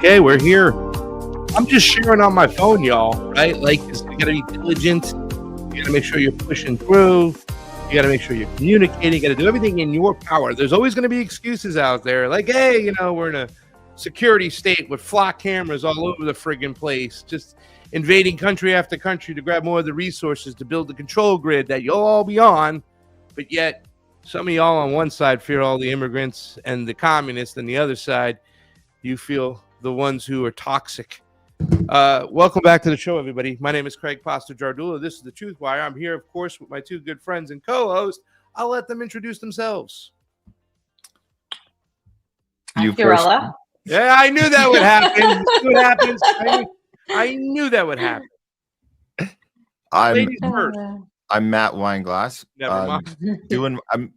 Okay, we're here. I'm just sharing on my phone, y'all, right? Like, you gotta be diligent. You gotta make sure you're pushing through. You gotta make sure you're communicating. You gotta do everything in your power. There's always gonna be excuses out there. Like, hey, you know, we're in a security state with flock cameras all over the friggin' place, just invading country after country to grab more of the resources to build the control grid that you'll all be on. But yet, some of y'all on one side fear all the immigrants and the communists, and the other side, you feel the ones who are toxic. Welcome back to the show, everybody. My name is Craig Pasta-Jardula. This is the TruthWire. I'm here, of course, with my two good friends and co-hosts. I'll let them introduce themselves. You Fiorella. Yeah, I knew that would happen. See what happens? I knew that would happen. Ladies first. I'm Matt Weinglass. Never mind.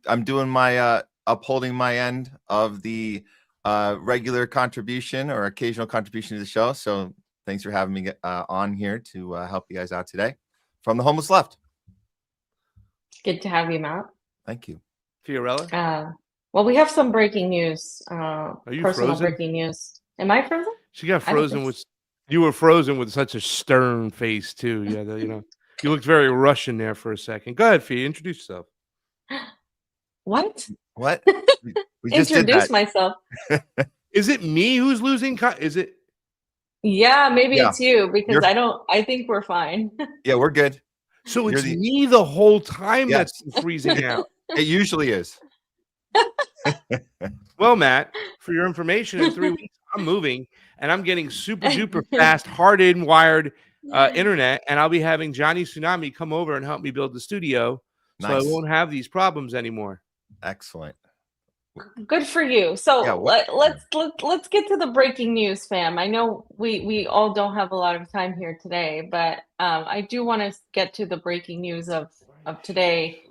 I'm doing my upholding my end of the regular contribution or occasional contribution to the show. So thanks for having me on here to help you guys out today from the homeless left. Good to have you, Matt. Thank you. Fiorella? Well, we have some breaking news. Are you personal frozen? Breaking news. Am I frozen? She got frozen with. You were frozen with such a stern face too. Yeah, you know, you looked very Russian there for a second. Go ahead, Fee. Introduce yourself. What? We just introduce myself. Is it me who's losing? Is it? Yeah, maybe it's you because I think we're fine. Yeah, we're good. So it's me the whole time that's freezing out. It usually is. Well, Matt, for your information, in 3 weeks I'm moving and I'm getting super duper fast, hard-in wired internet, and I'll be having Johnny Tsunami come over and help me build the studio, so I won't have these problems anymore. Excellent. Good for you. So let's get to the breaking news, fam. I know we all don't have a lot of time here today, but I do want to get to the breaking news of today.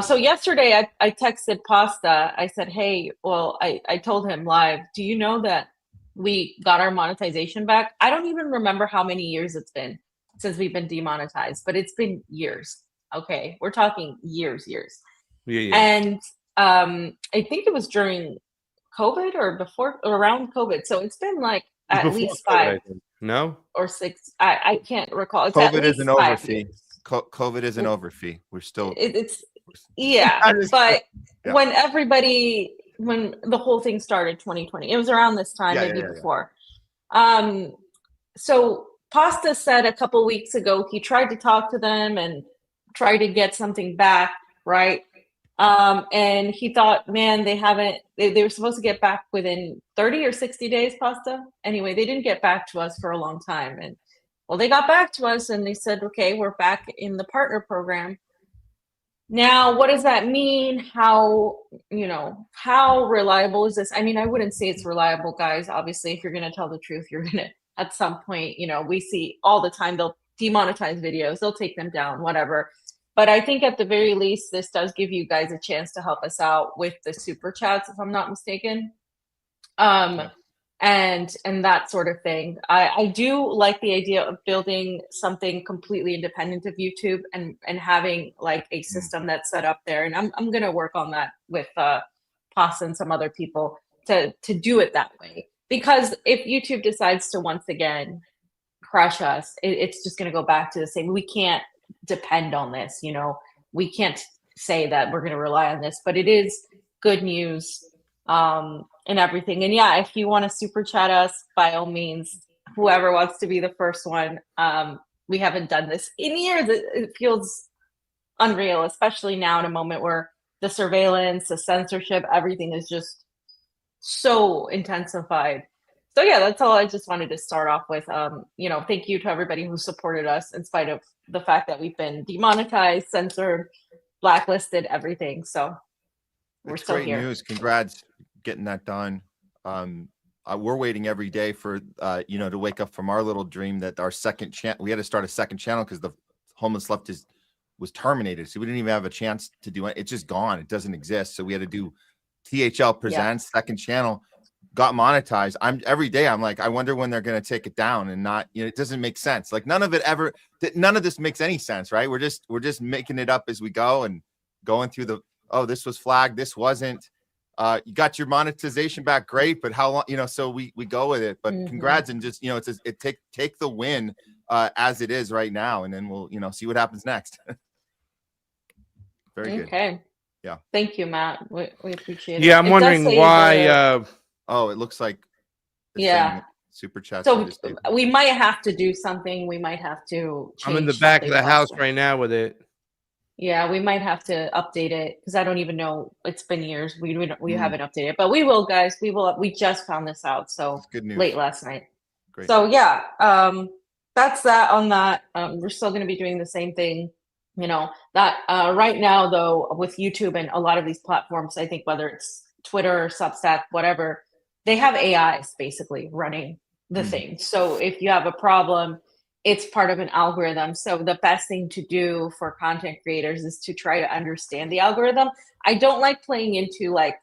So yesterday I texted Pasta. I said, hey, well, I told him live, do you know that we got our monetization back? I don't even remember how many years it's been since we've been demonetized, but it's been years. Okay, we're talking years. Yeah. And I think it was during COVID or around COVID. So it's been like at least 5 or 6. I can't recall. It's COVID is an over fee. COVID is an over fee. We're still but when the whole thing started 2020, it was around this time, maybe before. So Pasta said a couple weeks ago he tried to talk to them and try to get something back, right? And he thought, man, they were supposed to get back within 30 or 60 days, Pasta. Anyway, they didn't get back to us for a long time. And well, they got back to us and they said, okay, we're back in the partner program. Now, what does that mean? How reliable is this? I mean, I wouldn't say it's reliable, guys. Obviously, if you're going to tell the truth, you're going to, at some point, we see all the time, they'll demonetize videos, they'll take them down, whatever. But I think at the very least, this does give you guys a chance to help us out with the super chats, if I'm not mistaken. And that sort of thing. I do like the idea of building something completely independent of YouTube and having like a system that's set up there. And I'm going to work on that with Pasta and some other people to do it that way. Because if YouTube decides to once again crush us, it's just going to go back to the same. We can't depend on this. We can't say that we're going to rely on this, but it is good news. And everything. And yeah, if you want to super chat us, by all means, whoever wants to be the first one. We haven't done this in years. It feels unreal, especially now in a moment where the surveillance, the censorship, everything is just so intensified. So yeah, that's all I just wanted to start off with. Thank you to everybody who supported us in spite of the fact that we've been demonetized, censored, blacklisted, everything. So we're still here. Great news. Congrats getting that done. We're waiting every day for to wake up from our little dream that our second channel, we had to start a second channel because the homeless left was terminated, so we didn't even have a chance to do it. It's just gone. It doesn't exist. So we had to do THL presents second channel, got monetized. Every day I'm like, I wonder when they're going to take it down, and not, it doesn't make sense. Like none of this makes any sense, right? We're just making it up as we go and going through this was flagged, this wasn't. You got your monetization back, great, but how long? So we go with it. But congrats, and just take the win as it is right now, and then we'll see what happens next. Very good. Okay. Yeah. Thank you, Matt. We appreciate it. Yeah, I'm wondering why. It looks like. Super chat. So we might have to do something. We might have to. I'm in the back of the house right now with it. Yeah, we might have to update it because I don't even know. It's been years. We haven't updated, but we will, guys. We will. We just found this out, so good news. Late last night. Great. So yeah, that's that on that. We're still going to be doing the same thing. That right now though, with YouTube and a lot of these platforms, I think whether it's Twitter, Substack, whatever, they have AIs basically running the thing. So if you have a problem, it's part of an algorithm. So the best thing to do for content creators is to try to understand the algorithm. I don't like playing into like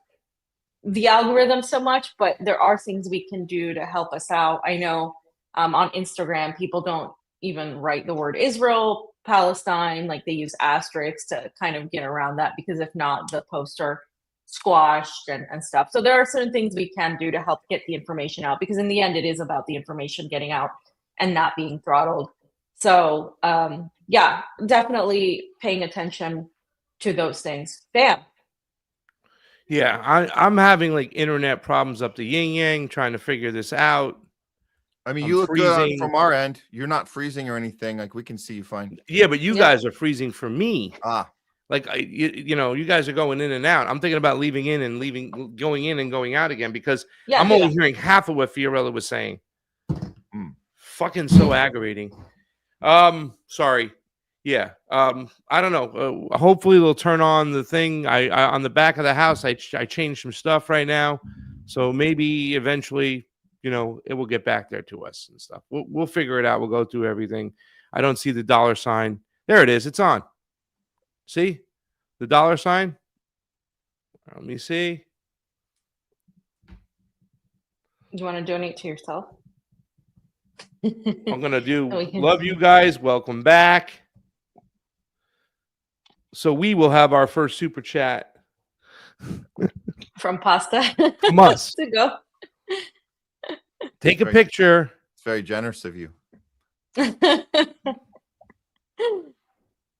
the algorithm so much, but there are things we can do to help us out. I know on Instagram, people don't even write the word Israel, Palestine, like they use asterisks to kind of get around that, because if not, the posts are squashed and stuff. So there are certain things we can do to help get the information out, because in the end, it is about the information getting out and not being throttled. So yeah, definitely paying attention to those things. Bam. Yeah, I'm having like internet problems up the yin yang, trying to figure this out. I mean, you look good from our end. You're not freezing or anything. Like we can see you fine. Yeah, but you guys are freezing for me. Like you guys are going in and out. I'm thinking about leaving in and leaving, going in and going out again, because I'm only hearing half of what Fiorella was saying. Fucking so aggravating. Sorry. Yeah. I don't know. Hopefully they'll turn on the thing. I on the back of the house, I changed some stuff right now, so maybe eventually, it will get back there to us and stuff. We'll figure it out. We'll go through everything. I don't see the $sign. There it is. It's on. See the $sign? Let me see. You want to donate to yourself? I'm going to do love you guys. Welcome back. So we will have our first super chat from Pasta. From us. To go. Take a picture. It's very generous of you.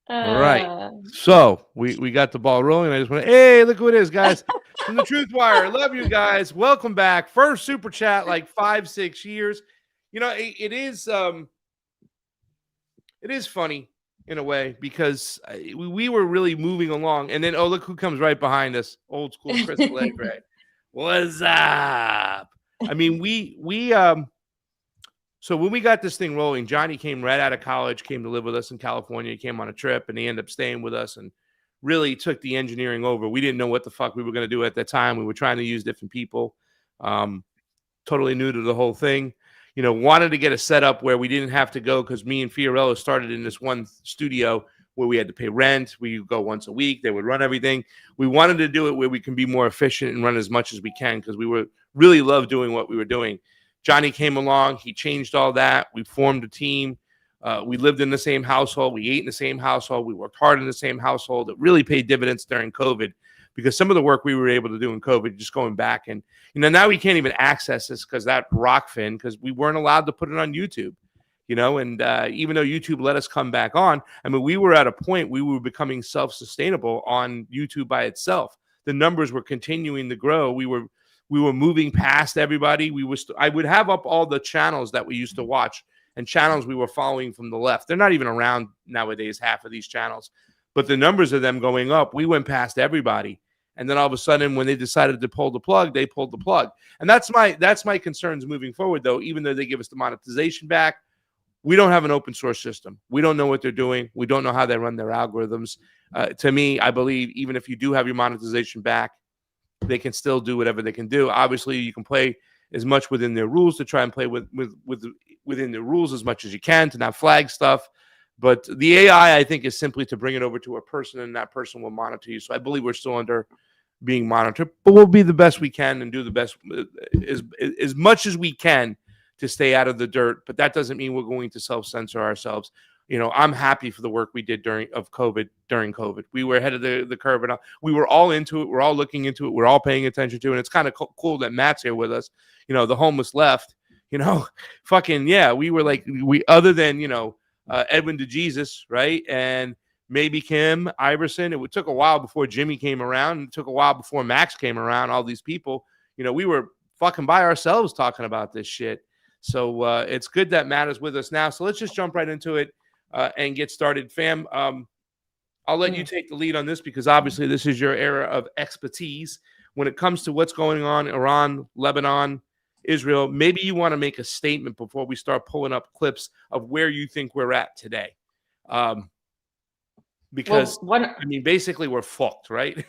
All right. So we got the ball rolling. I just want to, hey, look who it is, guys. From the TruthWire. Love you guys. Welcome back. First super chat, like 5-6 years. It is It is funny in a way because we were really moving along, and then look who comes right behind us, old school Chris Allegre. What's up? I mean, so when we got this thing rolling, Johnny came right out of college, came to live with us in California. He came on a trip, and he ended up staying with us and really took the engineering over. We didn't know what the fuck we were going to do at that time. We were trying to use different people. Totally new to the whole thing. Wanted to get a setup where we didn't have to go, because me and Fiorella started in this one studio where we had to pay rent. We would go once a week. They would run everything. We wanted to do it where we can be more efficient and run as much as we can, because we really love doing what we were doing. Johnny came along. He changed all that. We formed a team. We lived in the same household. We ate in the same household. We worked hard in the same household. It really paid dividends during COVID, because some of the work we were able to do in COVID, just going back, and now we can't even access this because that Rockfin, because we weren't allowed to put it on YouTube, and even though YouTube let us come back on, I mean, we were at a point we were becoming self-sustainable on YouTube by itself. The numbers were continuing to grow. We were moving past everybody. I would have up all the channels that we used to watch and channels we were following from the left. They're not even around nowadays, half of these channels, but the numbers of them going up, we went past everybody. And then all of a sudden, when they decided to pull the plug, they pulled the plug. And that's my concerns moving forward, though. Even though they give us the monetization back, we don't have an open source system. We don't know what they're doing. We don't know how they run their algorithms. To me, I believe even if you do have your monetization back, they can still do whatever they can do. Obviously, you can play as much within their rules to try and play within their rules as much as you can to not flag stuff. But the AI, I think, is simply to bring it over to a person, and that person will monitor you. So I believe we're still under being monitored, but we'll be the best we can and do the best as much as we can to stay out of the dirt. But that doesn't mean we're going to self-censor ourselves. I'm happy for the work we did during COVID. We were ahead of the curve, and we were all into it. We're all looking into it. We're all paying attention to it. And it's kind of cool that Matt's here with us. The homeless left, fucking, yeah, we were like, other than, Edwin DeJesus, right? And maybe Kim Iverson. It took a while before Jimmy came around. It took a while before Max came around. All these people, we were fucking by ourselves talking about this shit. So it's good that Matt is with us now. So let's just jump right into it and get started. Fam, I'll let you take the lead on this, because obviously this is your era of expertise when it comes to what's going on in Iran, Lebanon, Israel. Maybe you want to make a statement before we start pulling up clips of where you think we're at today. Because, basically we're fucked, right?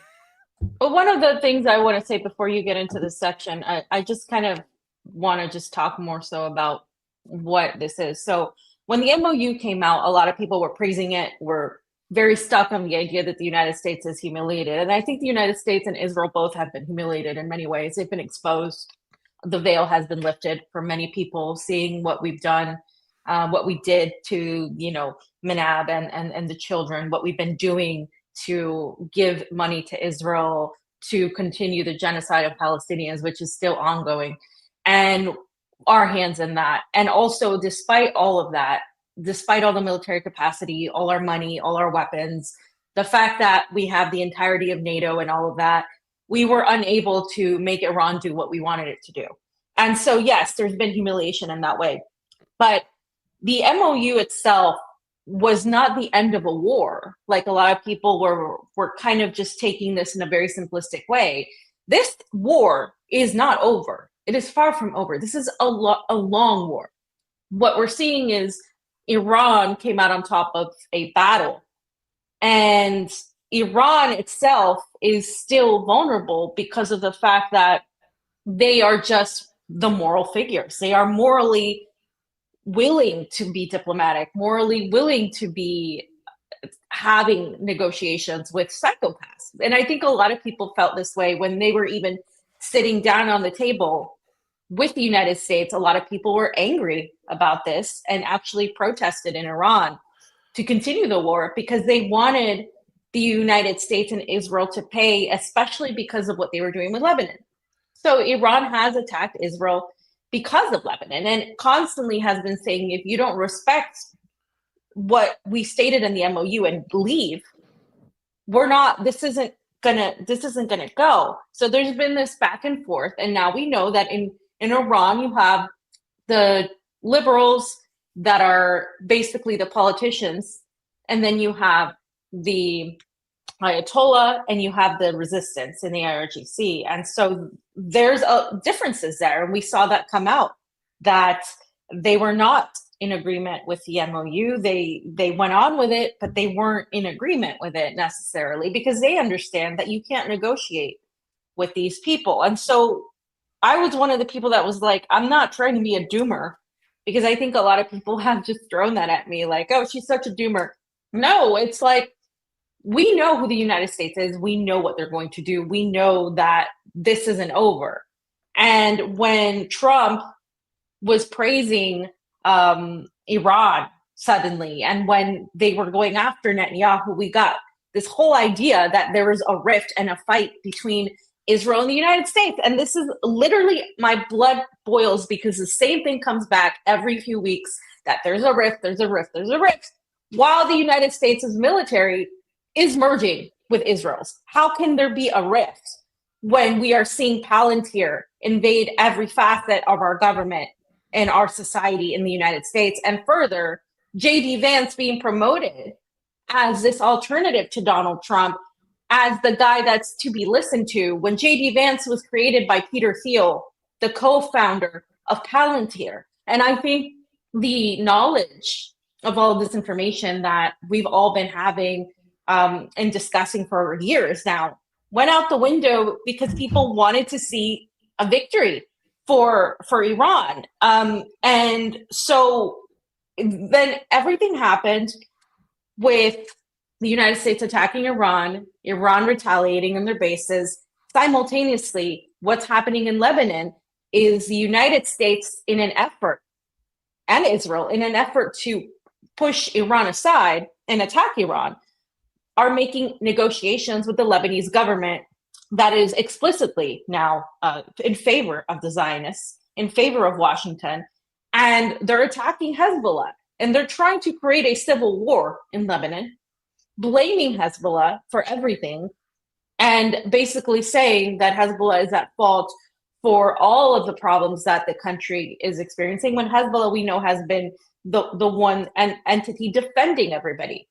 Well, one of the things I want to say before you get into this section, I just kind of want to just talk more so about what this is. So when the MOU came out, a lot of people were praising it, were very stuck on the idea that the United States is humiliated. And I think the United States and Israel both have been humiliated in many ways. They've been exposed. The veil has been lifted for many people, seeing what we've done, what we did to, Menab and the children, what we've been doing to give money to Israel to continue the genocide of Palestinians, which is still ongoing, and our hands in that. And also, despite all of that, despite all the military capacity, all our money, all our weapons, the fact that we have the entirety of NATO and all of that, we were unable to make Iran do what we wanted it to do. And so, yes, there's been humiliation in that way. But the MOU itself was not the end of a war. Like a lot of people were kind of just taking this in a very simplistic way. This war is not over. It is far from over. This is a long war. What we're seeing is Iran came out on top of a battle. And Iran itself is still vulnerable because of the fact that they are just the moral figures. They are morally willing to be diplomatic, morally willing to be having negotiations with psychopaths. And I think a lot of people felt this way when they were even sitting down on the table with the United States. A lot of people were angry about this and actually protested in Iran to continue the war because they wanted the United States and Israel to pay, especially because of what they were doing with Lebanon. So Iran has attacked Israel because of Lebanon and constantly has been saying, if you don't respect what we stated in the MOU and believe, this isn't gonna go. So there's been this back and forth. And now we know that in Iran, you have the liberals that are basically the politicians, and then you have the Ayatollah, and you have the resistance in the IRGC. And so there's differences there. And we saw that come out, that they were not in agreement with the MOU. They went on with it, but they weren't in agreement with it necessarily, because they understand that you can't negotiate with these people. And so I was one of the people that was like, I'm not trying to be a doomer, because I think a lot of people have just thrown that at me, like, oh, she's such a doomer. No, it's like, we know who the United States is. We know what they're going to do. We know that this isn't over. And when Trump was praising Iran suddenly, and when they were going after Netanyahu, we got this whole idea that there was a rift and a fight between Israel and the United States. And this is literally, my blood boils, because the same thing comes back every few weeks, that there's a rift, there's a rift, there's a rift, while the United States' military is merging with Israel's. How can there be a rift when we are seeing Palantir invade every facet of our government and our society in the United States? And further, J.D. Vance being promoted as this alternative to Donald Trump, as the guy that's to be listened to, when J.D. Vance was created by Peter Thiel, the co-founder of Palantir. And I think the knowledge of all of this information that we've all been having and discussing for years now went out the window, because people wanted to see a victory for Iran. And so then everything happened with the United States attacking Iran, Iran retaliating on their bases. Simultaneously, what's happening in Lebanon is the United States, in an effort, and Israel, in an effort to push Iran aside and attack Iran, are making negotiations with the Lebanese government that is explicitly now in favor of the Zionists, in favor of Washington, and they're attacking Hezbollah. And they're trying to create a civil war in Lebanon, blaming Hezbollah for everything, and basically saying that Hezbollah is at fault for all of the problems that the country is experiencing, when Hezbollah, we know, has been the one entity defending everybody.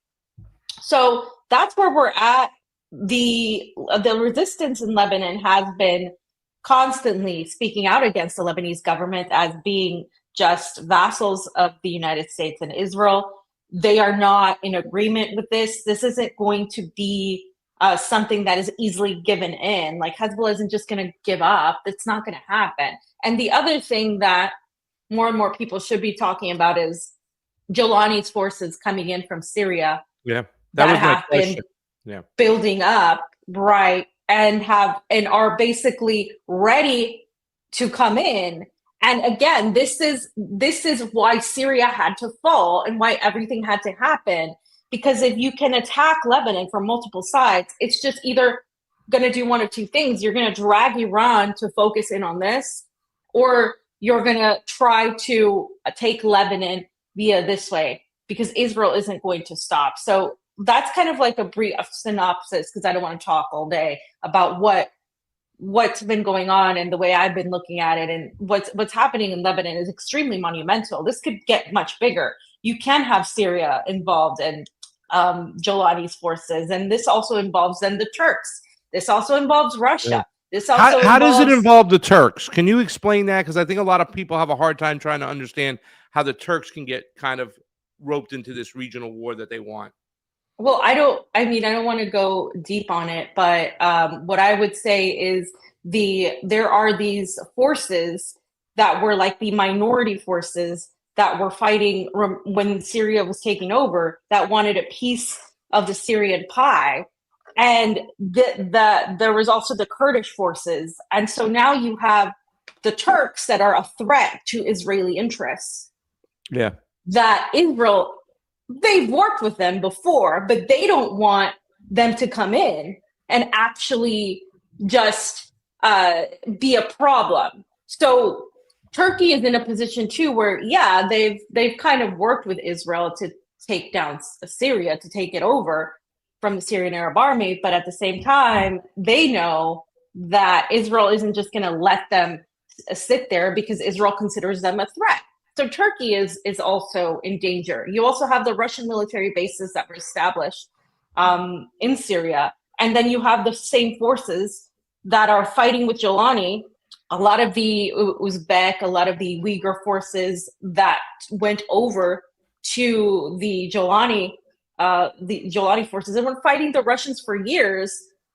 So that's where we're at. The resistance in Lebanon has been constantly speaking out against the Lebanese government as being just vassals of the United States and Israel. They are not in agreement with this. This isn't going to be something that is easily given in. Like, Hezbollah isn't just going to give up. It's not going to happen. And the other thing that more and more people should be talking about is Jolani's forces coming in from Syria. Yeah, that have been building up, right, and are basically ready to come in. And again, this is why Syria had to fall and why everything had to happen. Because if you can attack Lebanon from multiple sides, it's just either going to do one of two things. You're going to drag Iran to focus in on this, or you're going to try to take Lebanon via this way, because Israel isn't going to stop. So that's kind of like a brief synopsis, because I don't want to talk all day about what's been going on and the way I've been looking at it. And what's happening in Lebanon is extremely monumental. This could get much bigger. You can have Syria involved in Jolani's forces, and this also involves then the Turks. This also involves Russia. Yeah. This also how does it involve the Turks? Can you explain that? Because I think a lot of people have a hard time trying to understand how the Turks can get kind of roped into this regional war that they want. Well, I don't want to go deep on it, but what I would say is there are these forces that were like the minority forces that were fighting when Syria was taking over, that wanted a piece of the Syrian pie. And there was also the Kurdish forces. And so now you have the Turks that are a threat to Israeli interests. Yeah. That Israel, they've worked with them before, but they don't want them to come in and actually just be a problem. So Turkey is in a position too where, yeah, they've kind of worked with Israel to take down Syria, to take it over from the Syrian Arab Army, but at the same time, they know that Israel isn't just going to let them sit there, because Israel considers them a threat. So Turkey is also in danger. You also have the Russian military bases that were established in Syria. And then you have the same forces that are fighting with Jolani. A lot of the Uzbek, a lot of the Uyghur forces that went over to the Jolani forces and were fighting the Russians for years,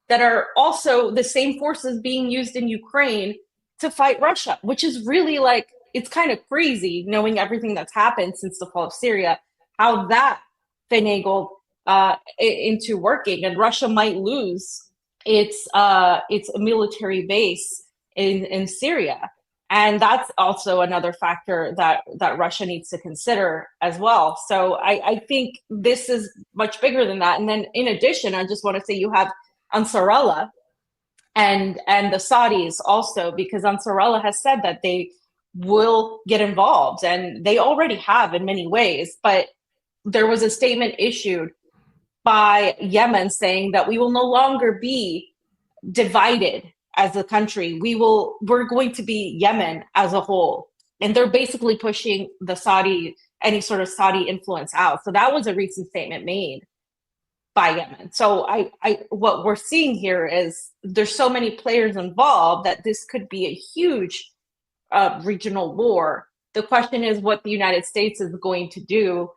that are also the same forces being used in Ukraine to fight Russia, which is really like, it's kind of crazy knowing everything that's happened since the fall of Syria, how that finagled into working, and Russia might lose its military base in Syria. And that's also another factor that Russia needs to consider as well. So I think this is much bigger than that. And then in addition, I just want to say you have Ansarallah and the Saudis also, because Ansarallah has said that they will get involved, and they already have in many ways. But there was a statement issued by Yemen saying that we will no longer be divided as a country. We're going to be Yemen as a whole. And they're basically pushing any sort of Saudi influence out. So that was a recent statement made by Yemen. So what we're seeing here is there's so many players involved that this could be a huge regional war. The question is what the United States is going to do.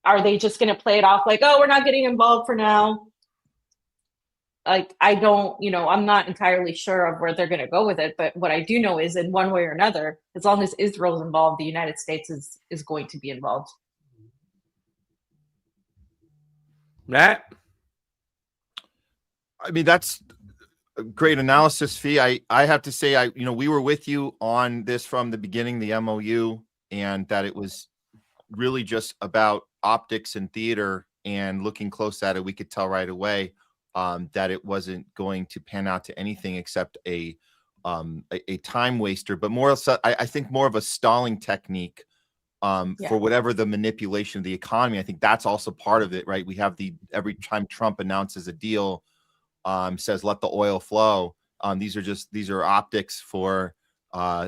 Are they just going to play it off like, oh, we're not getting involved for now? Like, I'm not entirely sure of where they're going to go with it. But what I do know is, in one way or another, as long as Israel's involved, the United States is going to be involved. Matt? I mean, that's a great analysis, Fee. I have to say, we were with you on this from the beginning, the MOU, and that it was really just about optics and theater, and looking close at it, we could tell right away that it wasn't going to pan out to anything except a time waster, but more so, I think more of a stalling technique for whatever the manipulation of the economy. I think that's also part of it, right? We have every time Trump announces a deal, says let the oil flow. These are optics for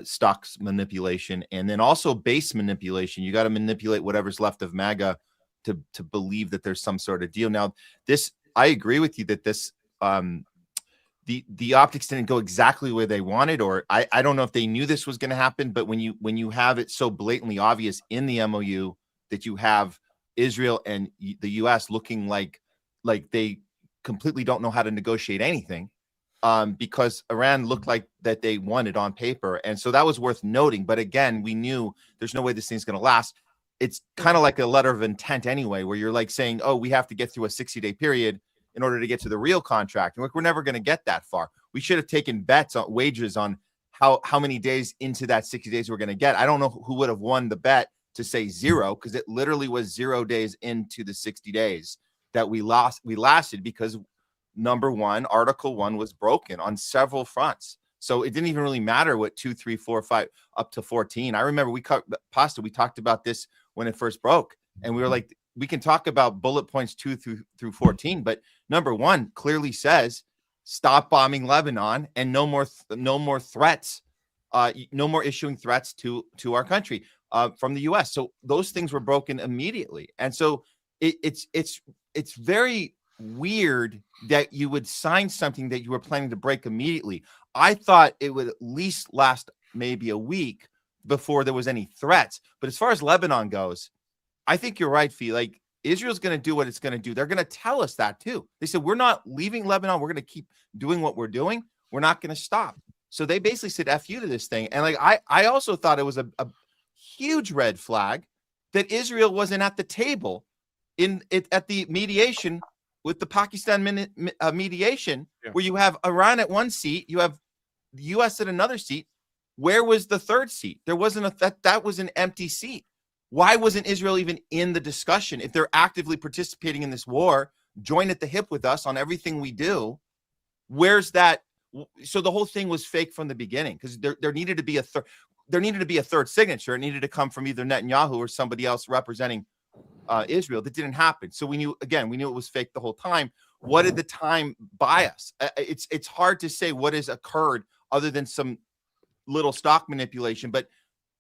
stocks manipulation, and then also base manipulation. You got to manipulate whatever's left of MAGA to believe that there's some sort of deal. Now, I agree with you that this the optics didn't go exactly where they wanted, or I don't know if they knew this was going to happen, but when you have it so blatantly obvious in the MOU that you have Israel and the US looking like they completely don't know how to negotiate anything, because Iran looked like that they won it on paper. And so that was worth noting. But again, we knew there's no way this thing's going to last. It's kind of like a letter of intent anyway, where you're like saying, oh, we have to get through a 60-day period in order to get to the real contract. And we're never going to get that far. We should have taken bets on wagers on how many days into that 60 days we're going to get. I don't know who would have won the bet to say 0, because it literally was 0 days into the 60 days that we lasted, because number one, Article 1 was broken on several fronts. So it didn't even really matter what 2, 3, 4, 5 up to 14. I remember we talked about this when it first broke, and we were like, we can talk about bullet points 2 through 14, but number 1 clearly says stop bombing Lebanon and no more threats, no more issuing threats to our country from the U.S. So those things were broken immediately, and so it's very weird that you would sign something that you were planning to break immediately. I thought it would at least last maybe a week before there was any threats. But as far as Lebanon goes, I think you're right, Fee. Like, Israel's going to do what it's going to do. They're going to tell us that too. They said, we're not leaving Lebanon. We're going to keep doing what we're doing. We're not going to stop. So they basically said F you to this thing. And like, I also thought it was a huge red flag that Israel wasn't at the table at the mediation with the Pakistan mediation, where you have Iran at one seat, you have the U.S. at another seat. Where was the third seat? There wasn't that was an empty seat. Why wasn't Israel even in the discussion? If they're actively participating in this war, join at the hip with us on everything we do. Where's that? So the whole thing was fake from the beginning, because there needed to be a third signature. It needed to come from either Netanyahu or somebody else representing Israel. That didn't happen. So we knew it was fake the whole time. What did the time buy us? It's hard to say what has occurred other than some little stock manipulation, but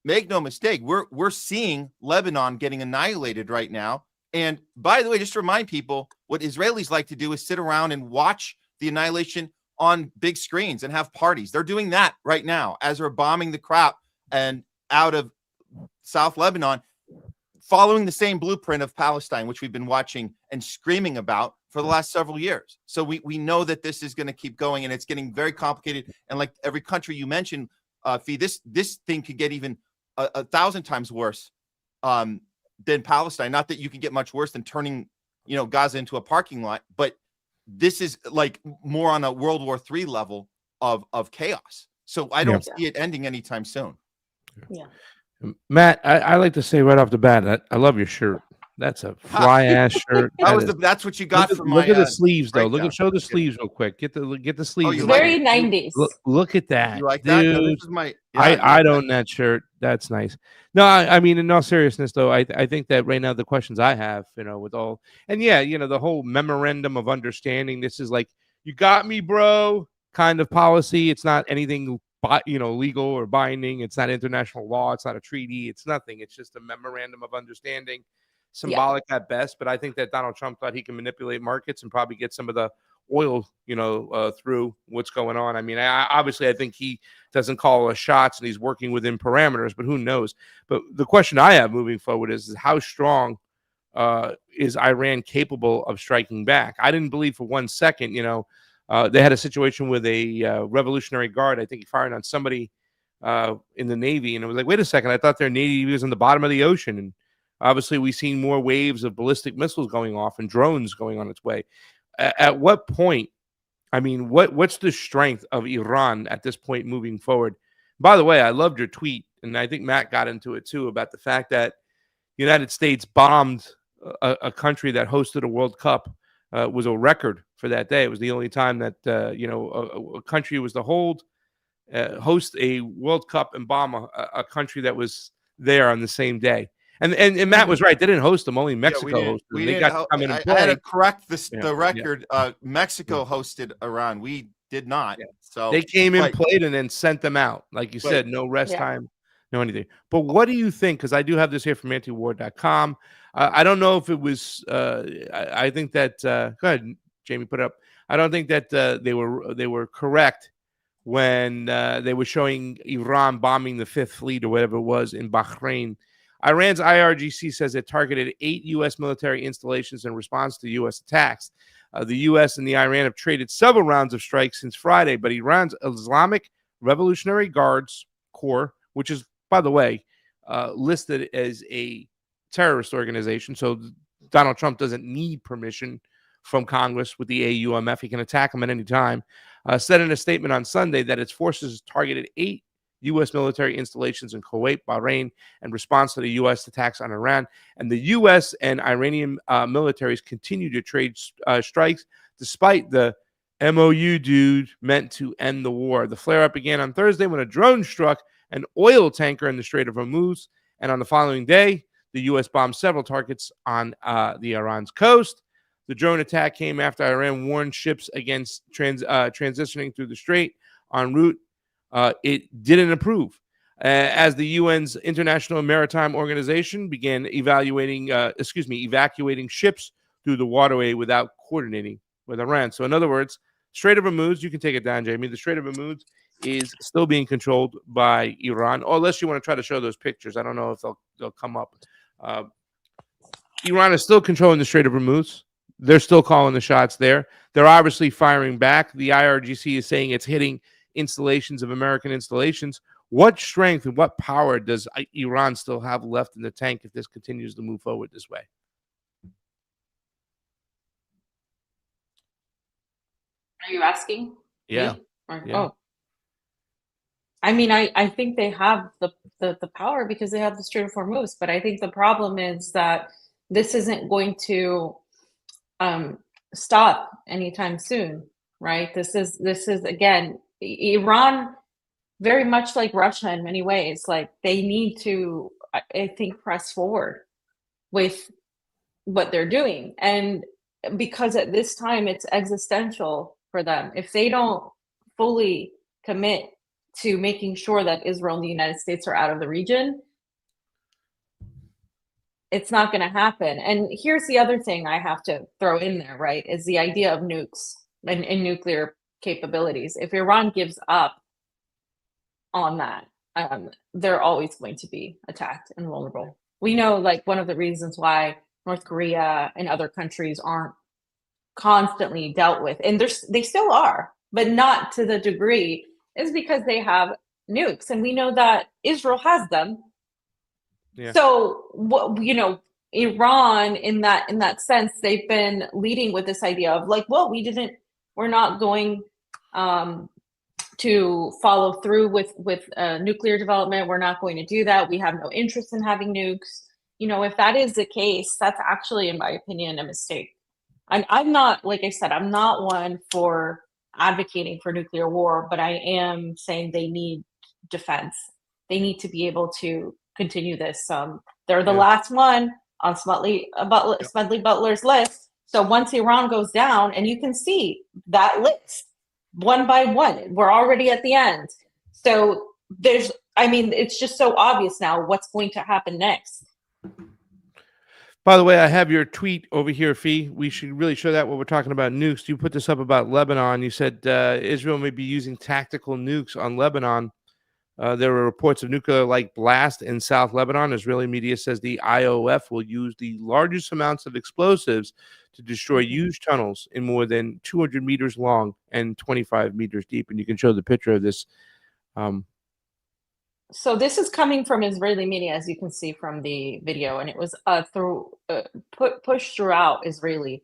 make no mistake, we're seeing Lebanon getting annihilated right now. And by the way, just to remind people, what Israelis like to do is sit around and watch the annihilation on big screens and have parties. They're doing that right now as they're bombing the crap and out of South Lebanon, following the same blueprint of Palestine, which we've been watching and screaming about for the last several years. So we know that this is going to keep going, and it's getting very complicated. And like every country you mentioned, Fee, this thing could get even 1,000 times worse than Palestine. Not that you can get much worse than turning, Gaza into a parking lot, but this is like more on a World War III level of chaos. So I don't see it ending anytime soon. Yeah. Matt, I like to say right off the bat, I love your shirt. That's a fly ass shirt. That's what you got from my. Look at the sleeves though. Show the sleeves real quick. Get the sleeves. Oh, very 90s. Look at that. You like dude. that? No, this is my. Yeah, I own that shirt. That's nice. No, I mean, in all seriousness though, I think that right now the questions I have, with all, and the whole memorandum of understanding. This is like, you got me, bro, kind of policy. It's not anything legal or binding. It's not international law. It's not a treaty. It's nothing. It's just a memorandum of understanding, symbolic at best. But I think that Donald Trump thought he can manipulate markets and probably get some of the oil, through what's going on. I mean, obviously I think he doesn't call us shots and he's working within parameters, but who knows? But the question I have moving forward is how strong is Iran capable of striking back? I didn't believe for 1 second, they had a situation with a Revolutionary Guard. I think he fired on somebody in the Navy, and it was like, wait a second, I thought their Navy was on the bottom of the ocean. And obviously we've seen more waves of ballistic missiles going off and drones going on its way. At what point, I mean, what's the strength of Iran at this point moving forward? By the way, I loved your tweet, and I think Matt got into it too, about the fact that the United States bombed a country that hosted a World Cup. Was a record for that day. It was the only time that a country was to host a World Cup and bomb a country that was there on the same day. And Matt was right. They didn't host them. Only Mexico hosted them. They got to come in and play. I had to correct the record. Mexico hosted Iran. We did not. Yeah. So they came in, played, and then sent them out. Like you said, no rest time, no anything. But what do you think? Because I do have this here from antiwar.com. I don't know if it was. I think that. Go ahead, Jayme, put it up. I don't think that they were correct when they were showing Iran bombing the Fifth Fleet or whatever it was in Bahrain. Iran's IRGC says it targeted 8 U.S. military installations in response to U.S. attacks. The U.S. and the Iran have traded several rounds of strikes since Friday, but Iran's Islamic Revolutionary Guards Corps, which is, by the way, listed as a terrorist organization, so Donald Trump doesn't need permission from Congress with the AUMF. He can attack them at any time. Said in a statement on Sunday that its forces targeted 8 U.S. military installations in Kuwait, Bahrain, in response to the U.S. attacks on Iran. And the U.S. and Iranian militaries continue to trade strikes despite the MOU meant to end the war. The flare-up began on Thursday when a drone struck an oil tanker in the Strait of Hormuz, and on the following day, the U.S. bombed several targets on the Iran's coast. The drone attack came after Iran warned ships against transitioning through the strait en route. It didn't approve. As the UN's International Maritime Organization began evacuating ships through the waterway without coordinating with Iran. So in other words, Strait of Hormuz, you can take it down, Jayme. The Strait of Hormuz is still being controlled by Iran, or unless you want to try to show those pictures. I don't know if they'll come up. Iran is still controlling the Strait of Hormuz. They're still calling the shots there. They're obviously firing back. The IRGC is saying it's hitting installations of American installations. What strength and what power does Iran still have left in the tank if this continues to move forward this way? Are you asking? Yeah. Oh. I mean, I think they have the power because they have the Strait of Hormuz, but I think the problem is that this isn't going to stop anytime soon, right? This is again, Iran, very much like Russia in many ways, like they need to, I think, press forward with what they're doing. And because at this time it's existential for them. If they don't fully commit to making sure that Israel and the United States are out of the region, it's not going to happen. And here's the other thing I have to throw in there, right, is the idea of nukes and nuclear capabilities. If Iran gives up on that, they're always going to be attacked and vulnerable. We know, like, one of the reasons why North Korea and other countries aren't constantly dealt with, and they still are, but not to the degree, is because they have nukes, and we know that Israel has them. Yeah. So, Iran, in that sense, they've been leading with this idea of like, well, we're not going to follow through with nuclear development. We're not going to do that. We have no interest in having nukes. If that is the case, that's actually, in my opinion, a mistake. I'm not, like I said, I'm not one for advocating for nuclear war, but I am saying they need defense. They need to be able to continue this. They're the last one on Smedley Butler's list. So once Iran goes down, and you can see that list one by one, we're already at the end. So it's just so obvious now what's going to happen next. By the way, I have your tweet over here, Fee. We should really show that when we're talking about nukes. You put this up about Lebanon. You said Israel may be using tactical nukes on Lebanon. There were reports of nuclear-like blast in South Lebanon. Israeli media says the IOF will use the largest amounts of explosives to destroy huge tunnels in more than 200 meters long and 25 meters deep. And you can show the picture of this. So this is coming from Israeli media, as you can see from the video, and it was pushed throughout Israeli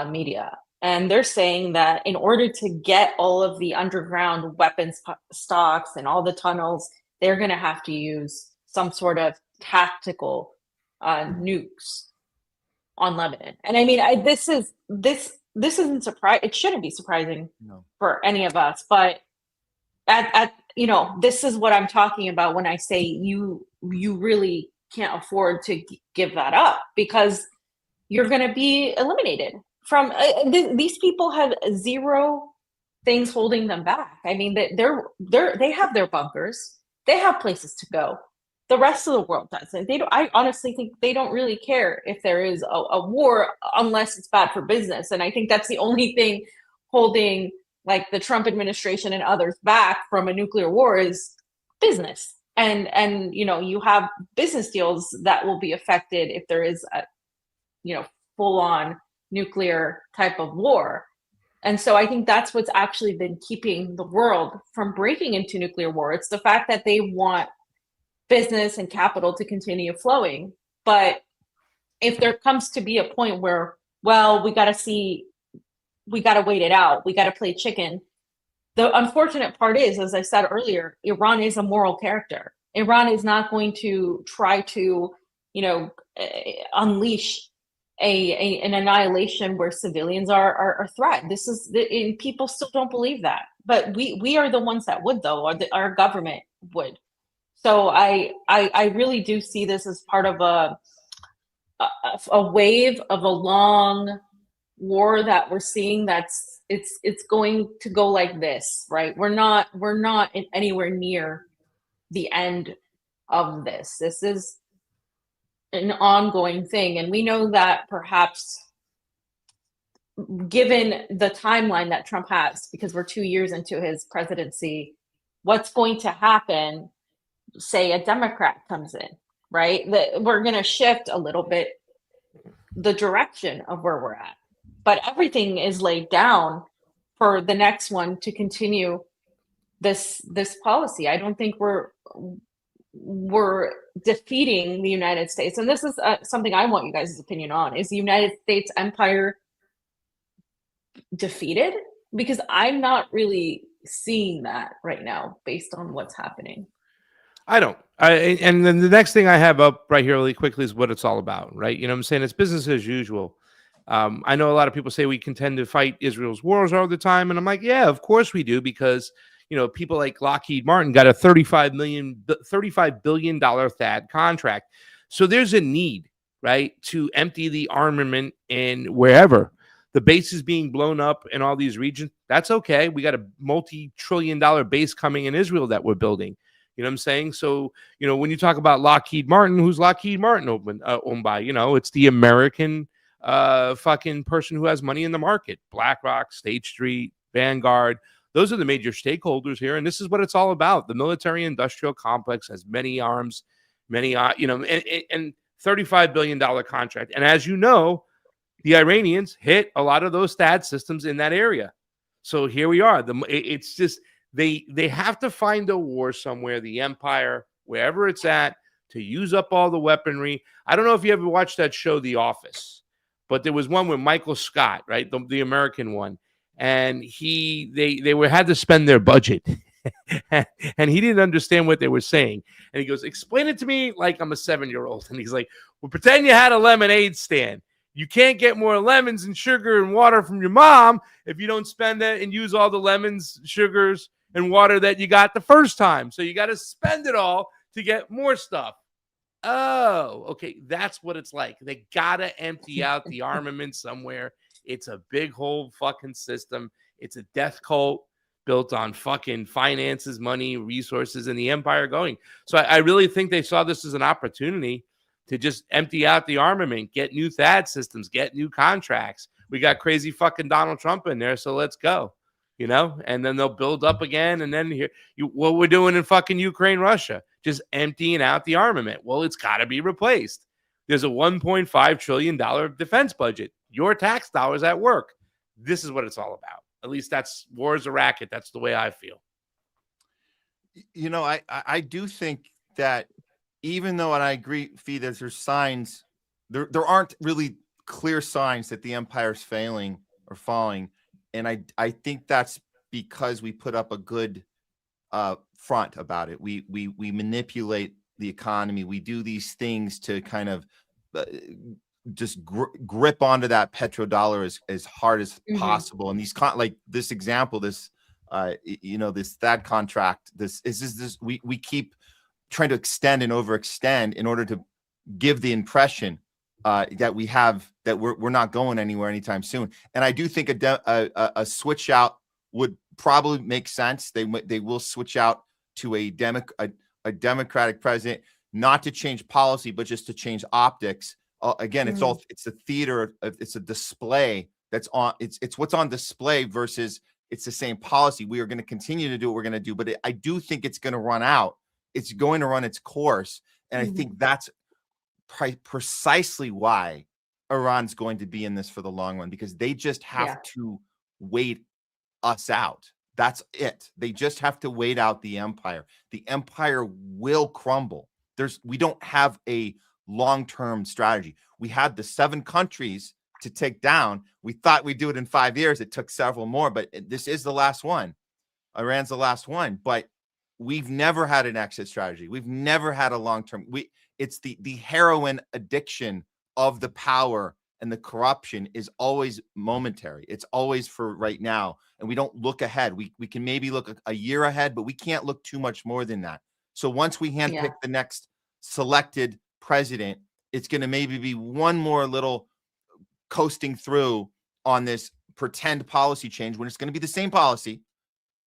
media. And they're saying that in order to get all of the underground weapons stocks and all the tunnels, they're going to have to use some sort of tactical nukes on Lebanon. And I mean, this isn't surprising. It shouldn't be surprising for any of us. But this is what I'm talking about when I say you really can't afford to give that up, because you're going to be eliminated. From these people have zero things holding them back. I mean, they have their bunkers, they have places to go. The rest of the world doesn't. I honestly think they don't really care if there is a war, unless it's bad for business. And I think that's the only thing holding like the Trump administration and others back from a nuclear war is business. And you have business deals that will be affected if there is a full on nuclear type of war. And so I think that's what's actually been keeping the world from breaking into nuclear war. It's the fact that they want business and capital to continue flowing. But if there comes to be a point where, well, we got to wait it out, we got to play chicken. The unfortunate part is, as I said earlier, Iran is a moral character. Iran is not going to try to, unleash an annihilation where civilians are threatened. People still don't believe that, but we are the ones that would, though, or our government would. So I really do see this as part of a wave of a long war that we're seeing. It's going to go like this, right? We're not anywhere near the end of this. This is an ongoing thing. And we know that perhaps, given the timeline that Trump has, because we're 2 years into his presidency, what's going to happen, say a Democrat comes in, right? We're going to shift a little bit the direction of where we're at. But everything is laid down for the next one to continue this policy. I don't think we're defeating the United States. And this is something I want you guys' opinion on. Is the United States empire defeated? Because I'm not really seeing that right now based on what's happening. I don't. And then the next thing I have up right here really quickly is what it's all about, right? You know what I'm saying? It's business as usual. I know a lot of people say we contend to fight Israel's wars all the time. And I'm like, yeah, of course we do, because people like Lockheed Martin got a $35 billion THAAD contract. So there's a need, right, to empty the armament in wherever. the base is being blown up in all these regions. That's okay. We got a multi-trillion-dollar base coming in Israel that we're building. You know what I'm saying? So, when you talk about Lockheed Martin, who's Lockheed Martin owned by? It's the American fucking person who has money in the market. BlackRock, State Street, Vanguard. Those are the major stakeholders here. And this is what it's all about. The military-industrial complex has many arms, many, and $35 billion contract. And as you know, the Iranians hit a lot of those THAAD systems in that area. So here we are. It's just they have to find a war somewhere, the empire, wherever it's at, to use up all the weaponry. I don't know if you ever watched that show, The Office, but there was one with Michael Scott, right? The American one. And they had to spend their budget. And he didn't understand what they were saying. And he goes, explain it to me like I'm a 7-year-old. And he's like, well, pretend you had a lemonade stand. You can't get more lemons and sugar and water from your mom if you don't spend it and use all the lemons, sugars, and water that you got the first time. So you got to spend it all to get more stuff. Oh, okay. That's what it's like. They got to empty out the armament somewhere. It's a big whole fucking system. It's a death cult built on fucking finances, money, resources, and the empire going. So I really think they saw this as an opportunity to just empty out the armament, get new THAAD systems, get new contracts. We got crazy fucking Donald Trump in there, so let's go, and then they'll build up again. And then what we're doing in fucking Ukraine, Russia, just emptying out the armament. Well, it's got to be replaced. There's a $1.5 trillion defense budget. Your tax dollars at work. This is what it's all about. At least that's war is a racket. That's the way I feel. I do think that even though, and I agree, Fee, that there's signs, there aren't really clear signs that the empire's failing or falling. And I think that's because we put up a good front about it. We manipulate the economy. We do these things to kind of just grip onto that petrodollar as hard as possible. And these like this example, this this THAAD contract, we keep trying to extend and overextend in order to give the impression that we're not going anywhere anytime soon. And I do think a switch out would probably make sense. They will switch out to a democratic president, not to change policy, but just to change optics. Again, it's a theater. It's a display that's on. It's what's on display versus it's the same policy. We are going to continue to do what we're going to do, but I do think it's going to run out. It's going to run its course, and I think that's precisely why Iran's going to be in this for the long run, because they just have to wait us out. That's it. They just have to wait out the empire. The empire will crumble. We don't have a long-term strategy. We had the 7 countries to take down. We thought we'd do it in 5 years. It took several more, but this is the last one. Iran's the last one, but we've never had an exit strategy. We've never had a long-term. It's the heroin addiction of the power, and the corruption is always momentary. It's always for right now, and we don't look ahead. We can maybe look a year ahead, but we can't look too much more than that. So once we handpick the next selected president, it's going to maybe be one more little coasting through on this pretend policy change when it's going to be the same policy,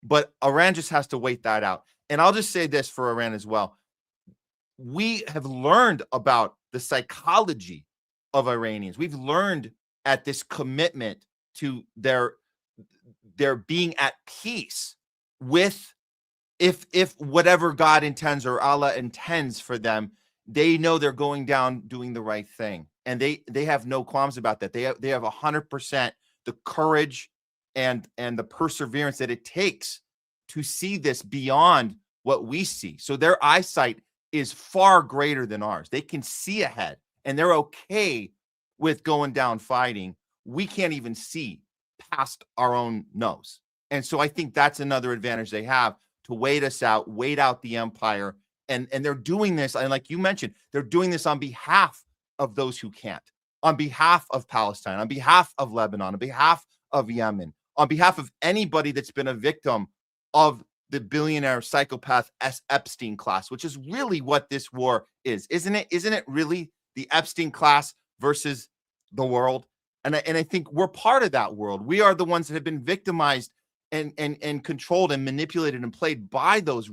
but Iran just has to wait that out. And I'll just say this for Iran as well. We have learned about the psychology of Iranians. We've learned at this commitment to their being at peace with if whatever God intends or Allah intends for them, they know they're going down doing the right thing. And they have no qualms about that. They have 100% the courage and the perseverance that it takes to see this beyond what we see. So their eyesight is far greater than ours. They can see ahead, and they're okay with going down fighting. We can't even see past our own nose. And so I think that's another advantage they have, to wait us out, wait out the empire. And they're doing this, and like you mentioned, they're doing this on behalf of those who can't, on behalf of Palestine, on behalf of Lebanon, on behalf of Yemen, on behalf of anybody that's been a victim of the billionaire psychopath Epstein class, which is really what this war is, isn't it? Isn't it really the Epstein class versus the world? And I think we're part of that world. We are the ones that have been victimized and controlled and manipulated and played by those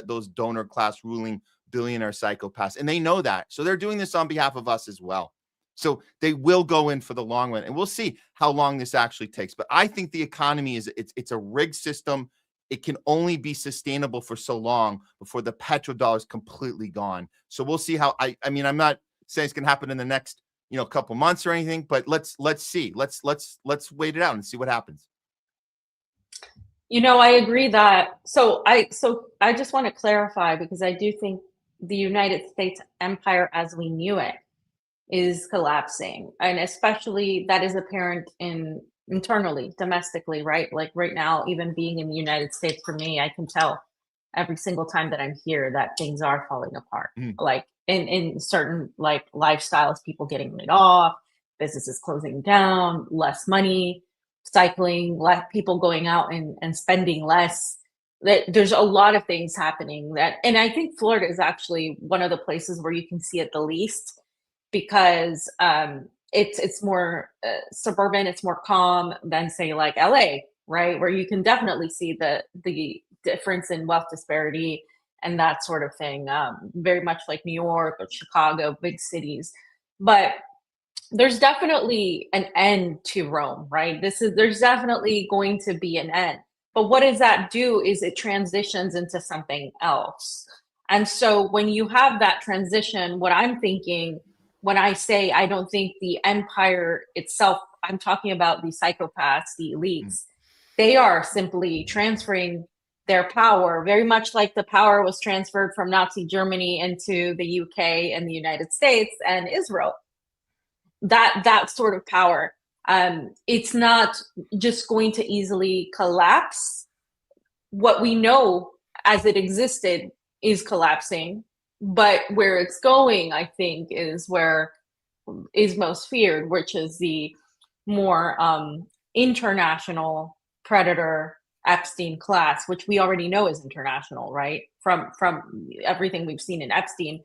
those donor class ruling billionaire psychopaths. And they know that. So they're doing this on behalf of us as well. So they will go in for the long run, and we'll see how long this actually takes. But I think the economy it's a rigged system. It can only be sustainable for so long before the petrodollar is completely gone. So we'll see how. I mean, I'm not saying it's going to happen in the next couple months or anything, but let's see. Let's wait it out and see what happens. I agree that. So I just want to clarify, because I do think the United States empire as we knew it is collapsing, and especially that is apparent internally, domestically, right? Like right now, even being in the United States, for me, I can tell every single time that I'm here that things are falling apart. Like in certain like lifestyles, people getting laid off, businesses closing down, less money cycling, less people going out and spending less. There's a lot of things happening and I think Florida is actually one of the places where you can see it the least, because it's more suburban, it's more calm than say like LA, right? Where you can definitely see the difference in wealth disparity and that sort of thing. Very much like New York or Chicago, big cities. But there's definitely an end to Rome, right? There's definitely going to be an end. But what does that do is it transitions into something else. And so when you have that transition, what I'm thinking when I say I don't think the empire itself, I'm talking about the psychopaths, the elites, they are simply transferring their power, very much like the power was transferred from Nazi Germany into the UK and the United States and Israel. That sort of power. It's not just going to easily collapse. What we know as it existed is collapsing, but where it's going, I think, is where is most feared, which is the more international predator Epstein class, which we already know is international, right? From everything we've seen in Epstein.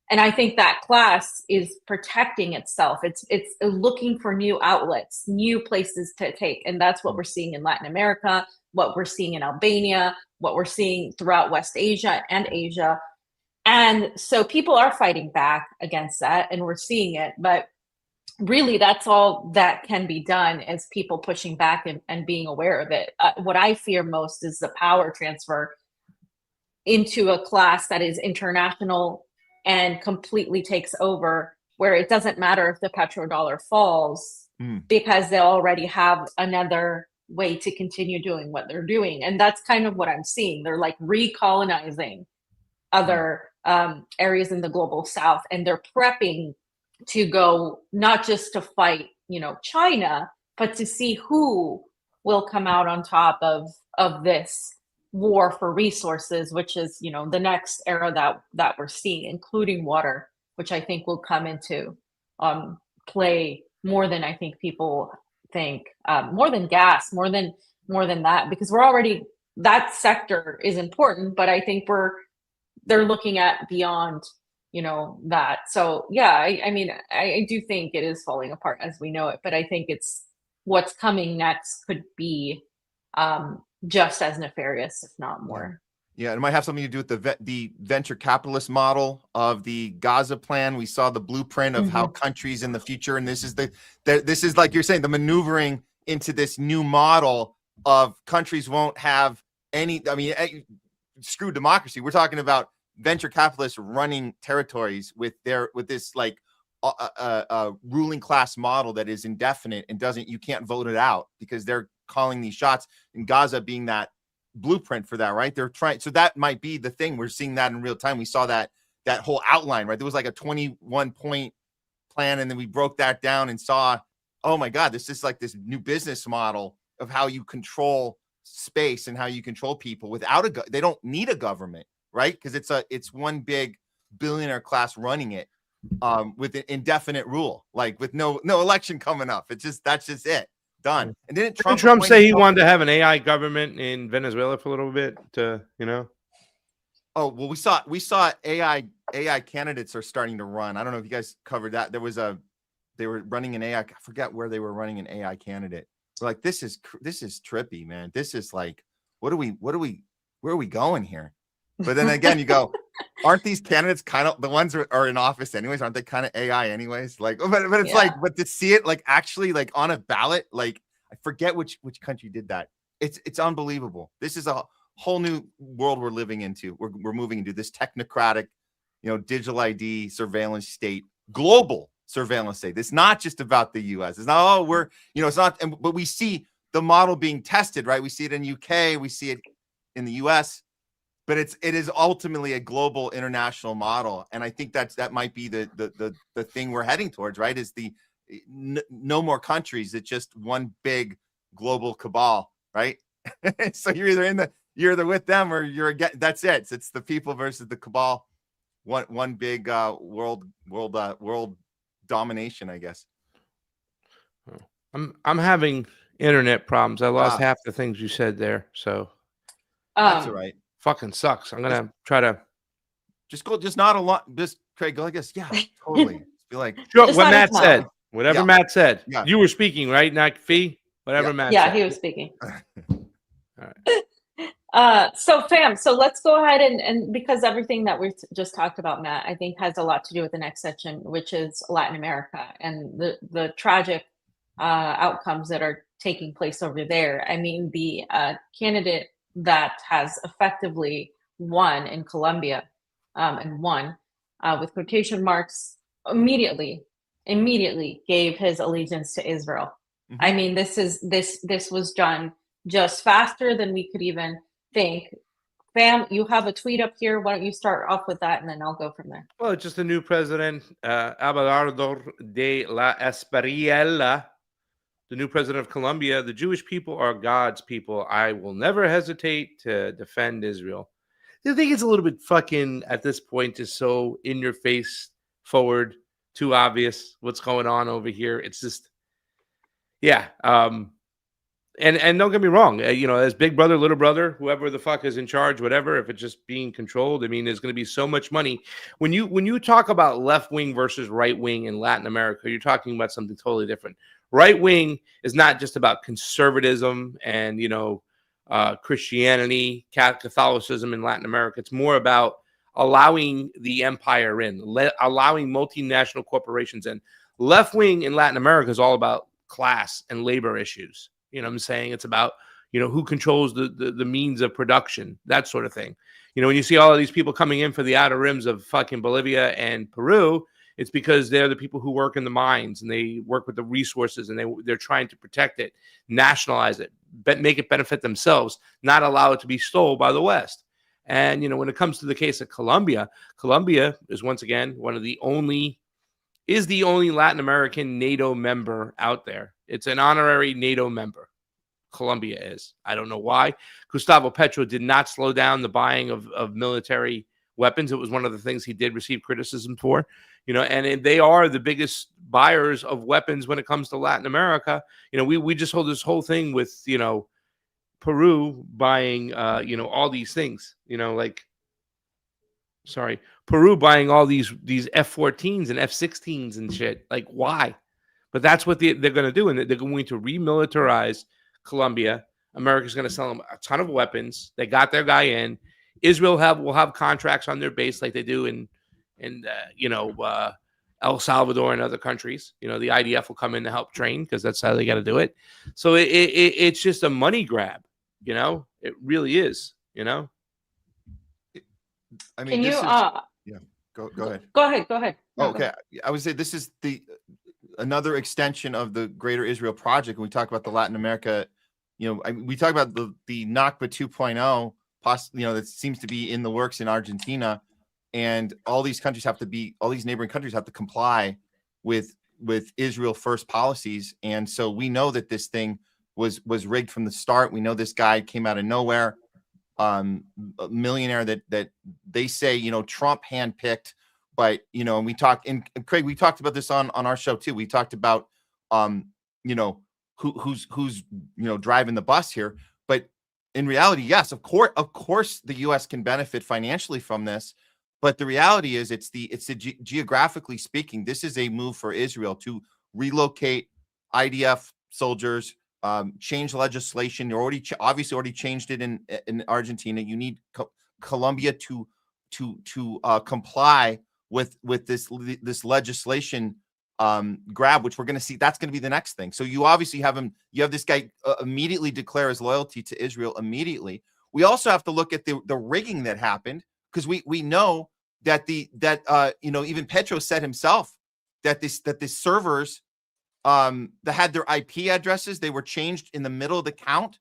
And I think that class is protecting itself. It's looking for new outlets, new places to take. And that's what we're seeing in Latin America, what we're seeing in Albania, what we're seeing throughout West Asia and Asia. And so people are fighting back against that, and we're seeing it. But really, that's all that can be done, is people pushing back and being aware of it. What I fear most is the power transfer into a class that is international and completely takes over, where it doesn't matter if the petrodollar falls, because they already have another way to continue doing what they're doing. And that's kind of what I'm seeing. They're like recolonizing other areas in the global south, and they're prepping to go not just to fight, China, but to see who will come out on top of this war for resources, which is, the next era that we're seeing, including water, which I think will come into play more than I think people think, more than gas, more than that, because we're already, that sector is important, but I think they're looking at beyond, that. So yeah, I mean, I do think it is falling apart as we know it, but I think it's what's coming next could be just as nefarious, if not more. Yeah, it might have something to do with the venture capitalist model of the Gaza plan. We saw the blueprint of how countries in the future, and this is like you're saying, the maneuvering into this new model of countries won't have any. I mean, screw democracy. We're talking about venture capitalists running territories with this like ruling class model that is indefinite and you can't vote it out, because they're calling these shots, and Gaza being that blueprint for that, right? They're trying, so that might be the thing. We're seeing that in real time. We saw that whole outline, right? There was like a 21-point plan, and then we broke that down and saw, oh my God, this is like this new business model of how you control space and how you control people without they don't need a government, right? Because it's one big billionaire class running it with an indefinite rule, like with no election coming up. That's just it. Done. And didn't Trump say he wanted to have an AI government in Venezuela for a little bit to, Oh, well, we saw AI candidates are starting to run. I don't know if you guys covered that. There was they were running an AI. I forget where they were running an AI candidate. We're like, this is trippy, man. This is like, where are we going here? But then again, you go, aren't these candidates kind of the ones that are in office anyways? Aren't they kind of AI anyways? Like, but it's like, but to see it like actually like on a ballot, like I forget which country did that. It's unbelievable. This is a whole new world we're living into. We're moving into this technocratic, digital ID surveillance state, global surveillance state. It's not just about the US. It's not, it's not, but we see the model being tested, right? We see it in UK, we see it in the US, but it is ultimately a global international model. And I think that might be the thing we're heading towards, right? Is no more countries. It's just one big global cabal, right? So you're either with them or you're against. That's it. It's the people versus the cabal. One big world domination, I guess. I'm having internet problems. I lost half the things you said there, so that's all right. Fucking sucks. I'm gonna try to just not a lot. Just Craig, go like this. Yeah, totally. Be like, sure, what Matt said. Whatever Matt said. Yeah. You were speaking, right? Not Fee. Whatever Matt said. Yeah, he was speaking. All right. So fam, so let's go ahead and because everything that we just talked about, Matt, I think has a lot to do with the next section, which is Latin America and the tragic outcomes that are taking place over there. I mean, the candidate that has effectively won in Colombia and won with quotation marks immediately gave his allegiance to Israel. Mm-hmm. I mean, this was done just faster than we could even think. Fam, you have a tweet up here. Why don't you start off with that, and then I'll go from there. Well, it's just the new president, Abelardo de la Espriella, the new president of Colombia. The Jewish people are God's people. I will never hesitate to defend Israel. I think it's a little bit fucking, at this point, just so in your face, forward, too obvious what's going on over here. It's just, yeah. And don't get me wrong, as big brother, little brother, whoever the fuck is in charge, whatever, if it's just being controlled, I mean, there's going to be so much money. When you talk about left wing versus right wing in Latin America, you're talking about something totally different. Right wing is not just about conservatism and, Christianity, Catholicism in Latin America. It's more about allowing the empire in, allowing multinational corporations in. Left wing in Latin America is all about class and labor issues. You know what I'm saying? It's about, who controls the means of production, that sort of thing. When you see all of these people coming in for the outer rims of fucking Bolivia and Peru, it's because they're the people who work in the mines and they work with the resources and they're trying to protect it, nationalize it, make it benefit themselves, not allow it to be stolen by the West. And, when it comes to the case of Colombia, Colombia is once again the only Latin American NATO member out there. It's an honorary NATO member. Colombia is. I don't know why. Gustavo Petro did not slow down the buying of military weapons. It was one of the things he did receive criticism for, and they are the biggest buyers of weapons when it comes to Latin America. We just hold this whole thing with, Peru buying, all these things, Peru buying all these F-14s and F-16s and shit. Like, why? But that's what they're going to do. And they're going to remilitarize Colombia. America's going to sell them a ton of weapons. They got their guy in. Israel will have contracts on their base like they do in El Salvador and other countries. The IDF will come in to help train because that's how they got to do it. So it's just a money grab. It really is. I mean, can you? Yeah. Go ahead. Go ahead. Oh, okay. I would say this is another extension of the Greater Israel Project. When we talk about the Latin America, we talk about the Nakba 2.0, that seems to be in the works in Argentina, and all these neighboring countries have to comply with Israel first policies. And so we know that this thing was rigged from the start. We know this guy came out of nowhere, a millionaire that they say, Trump handpicked. But, and we talked, and Craig, we talked about this on our show too. We talked about, who's driving the bus here. But in reality, yes, of course, the U.S. can benefit financially from this. But the reality is, it's geographically speaking, this is a move for Israel to relocate IDF soldiers, change legislation. They're obviously already changed it in Argentina. You need Colombia to comply with this legislation grab, which we're going to see. That's going to be the next thing. So you obviously have this guy immediately declare his loyalty to Israel immediately. We also have to look at the rigging that happened, because we know that even Petro said himself that the servers that had their IP addresses, they were changed in the middle of the count,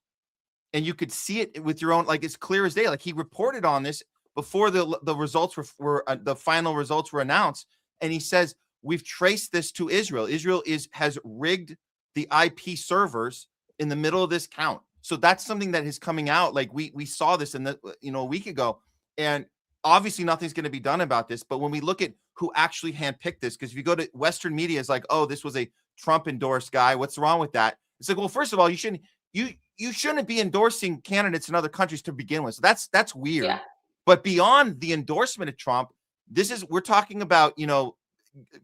and you could see it with your own, like, it's clear as day. Like, he reported on this before the results were the final results were announced, and he says, we've traced this to Israel. Israel has rigged the IP servers in the middle of this count. So that's something that is coming out. Like, we saw this a week ago, and obviously nothing's going to be done about this. But when we look at who actually handpicked this, because if you go to Western media, it's like, oh, this was a Trump endorsed guy. What's wrong with that? It's like, well, first of all, you shouldn't be endorsing candidates in other countries to begin with. So that's weird. Yeah. But beyond the endorsement of Trump, we're talking about,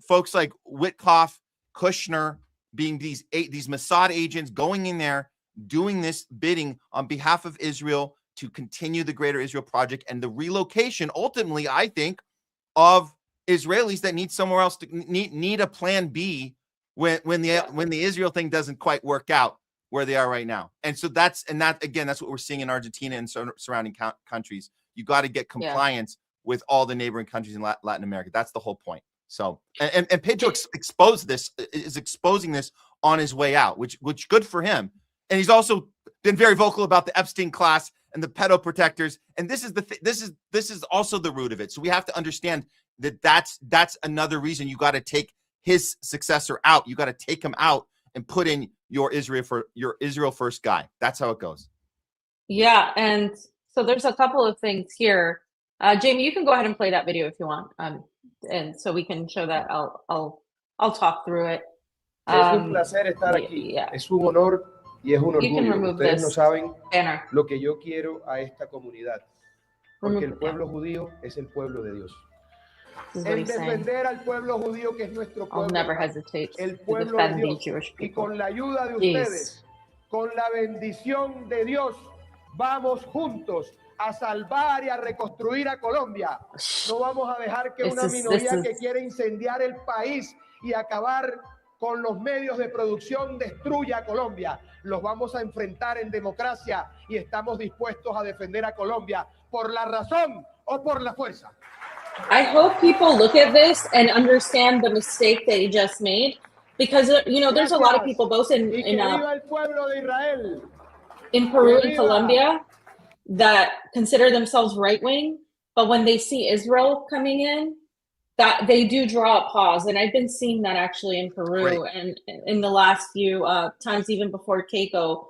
folks like Witkoff, Kushner being these Mossad agents going in there, doing this bidding on behalf of Israel to continue the Greater Israel Project and the relocation, ultimately, I think, of Israelis that need somewhere else to need a plan B when the Israel thing doesn't quite work out where they are right now. And so that's what we're seeing in Argentina and surrounding countries. You got to get compliance with all the neighboring countries in Latin America. That's the whole point. So, and Pedro is exposing this on his way out, which good for him. And he's also been very vocal about the Epstein class and the pedo protectors. And this is also the root of it. So we have to understand that's another reason you got to take his successor out. You got to take him out and put in your Israel first guy. That's how it goes. Yeah, and so there's a couple of things here. Jayme, you can go ahead and play that video if you want, and so we can show that. I'll talk through it. Es un placer estar aquí. Es un honor y es un orgullo. Ustedes no saben lo que yo quiero a esta comunidad, porque el pueblo judío es el pueblo de Dios. En defender al pueblo judío, que es nuestro pueblo, el pueblo de Dios, y con la ayuda de ustedes, con la bendición de Dios, vamos juntos a salvar y a reconstruir a Colombia. No vamos a dejar que una minoría que quiere incendiar el país y acabar con los medios de producción destruya a Colombia. Los vamos a enfrentar en democracia y estamos dispuestos a defender a Colombia por la razón o por la fuerza. I hope people look at this and understand the mistake they just made, because there's a lot of people both in Peru and Colombia that consider themselves right-wing, but when they see Israel coming in, that they do draw a pause. And I've been seeing that actually in Peru, and in the last few times, even before Keiko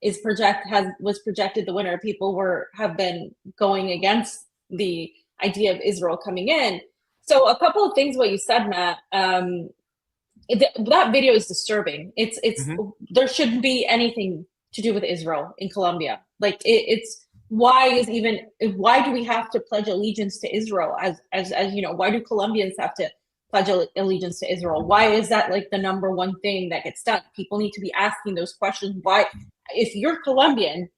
was projected the winner, people have been going against the idea of Israel coming in. So a couple of things what you said, Matt, that video is disturbing. It's there shouldn't be anything to do with Israel in Colombia. Like why do we have to pledge allegiance to Israel as why do Colombians have to pledge allegiance to Israel? Why is that like the number one thing that gets done? People need to be asking those questions. Why, if you're Colombian,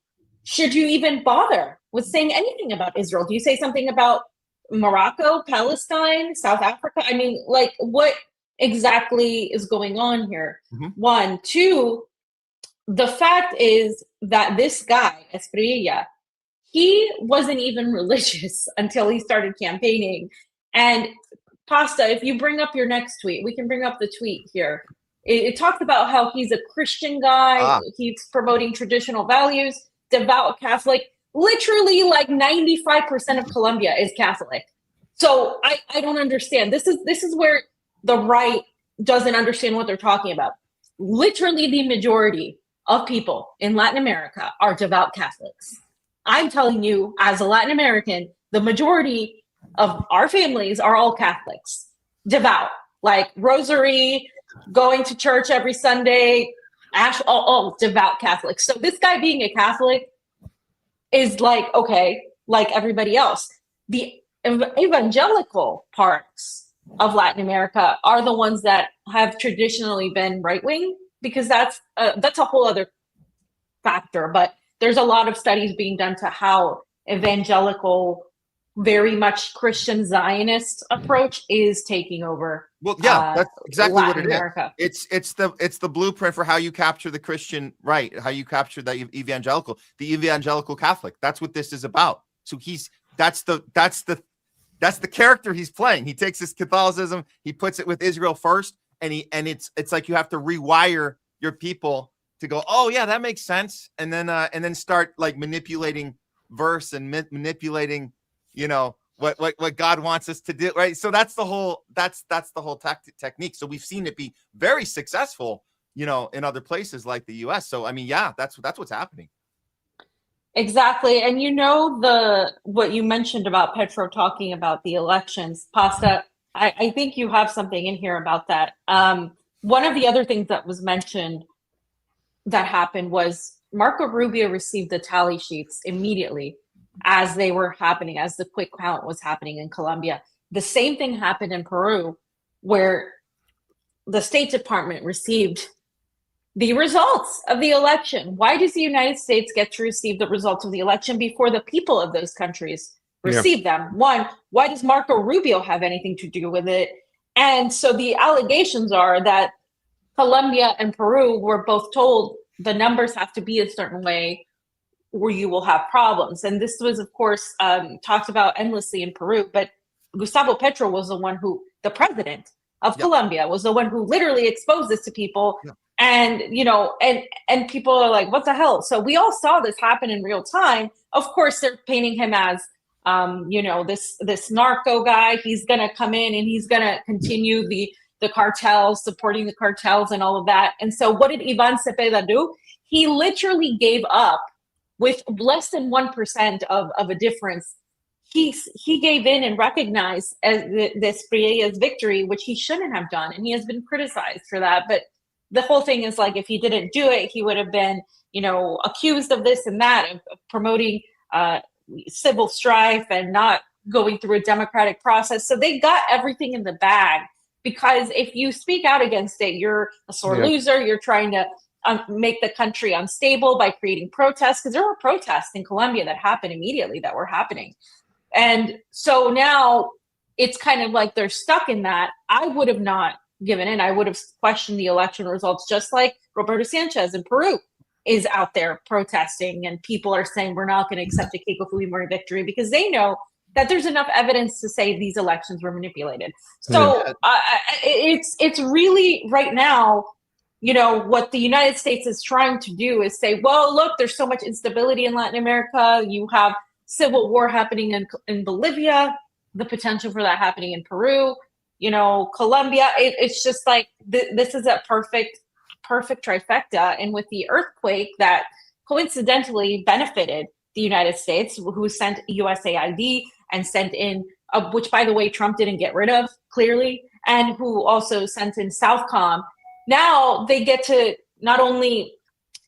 should you even bother with saying anything about Israel? Do you say something about Morocco, Palestine, South Africa? I mean, like, what exactly is going on here? One. Two, the fact is that this guy, Esprilla, he wasn't even religious until he started campaigning. And Pasta, if you bring up your next tweet, we can bring up the tweet here. It talks about how he's a Christian guy. He's promoting traditional values, devout Catholic. Literally, like 95% of Colombia is Catholic. So I don't understand. This is where the right doesn't understand what they're talking about. Literally, the majority of people in Latin America are devout Catholics. I'm telling you, as a Latin American, the majority of our families are all Catholics, devout, like rosary, going to church every Sunday, all devout Catholics. So this guy being a Catholic is like, okay, like everybody else. The evangelical parts of Latin America are the ones that have traditionally been right-wing, because that's a whole other factor. But there's a lot of studies being done to how evangelical, very much Christian Zionist approach is taking over. Well, yeah, that's exactly Latin what it America. is. It's the blueprint for how you capture the Christian right, how you capture the evangelical Catholic. That's what this is about. So that's the character he's playing. He takes his Catholicism, he puts it with Israel first, and it's like you have to rewire your people to go, oh yeah, that makes sense, and then start like manipulating verse and manipulating, what God wants us to do, right? So that's the whole technique. So we've seen it be very successful, in other places like the U.S. So I mean, yeah, that's what's happening. Exactly. And what you mentioned about Petro talking about the elections, Pasta, I think you have something in here about that. One of the other things that was mentioned that happened was Marco Rubio received the tally sheets immediately as they were happening, as the quick count was happening in Colombia. The same thing happened in Peru, where the State Department received the results of the election. Why does the United States get to receive the results of the election before the people of those countries receive them? One, why does Marco Rubio have anything to do with it? And so the allegations are that Colombia and Peru were both told the numbers have to be a certain way or you will have problems. And this was, of course, talked about endlessly in Peru, but Gustavo Petro was the president of Colombia, was the one who literally exposed this to people. And, and people are like, what the hell? So we all saw this happen in real time. Of course, they're painting him as, this narco guy. He's going to come in and he's going to continue the cartels, supporting the cartels and all of that. And so what did Ivan Cepeda do? He literally gave up with less than 1% of a difference. He gave in and recognized this Priella's victory, which he shouldn't have done. And he has been criticized for that. But the whole thing is like, if he didn't do it, he would have been, accused of this and that, of promoting civil strife and not going through a democratic process. So they got everything in the bag, because if you speak out against it, you're a sore loser. You're trying to make the country unstable by creating protests, because there were protests in Colombia that happened immediately that were happening. And so now it's kind of like they're stuck in that. I would have not given in. I would have questioned the election results, just like Roberto Sanchez in Peru is out there protesting, and people are saying we're not going to accept a Keiko Fujimori victory, because they know that there's enough evidence to say these elections were manipulated. So it's really right now, what the United States is trying to do is say, well, look, there's so much instability in Latin America. You have civil war happening in Bolivia, the potential for that happening in Peru, Colombia. It's just like this is a perfect trifecta. And with the earthquake that coincidentally benefited the United States, who sent USAID and sent in, which by the way, Trump didn't get rid of clearly, and who also sent in Southcom. Now they get to not only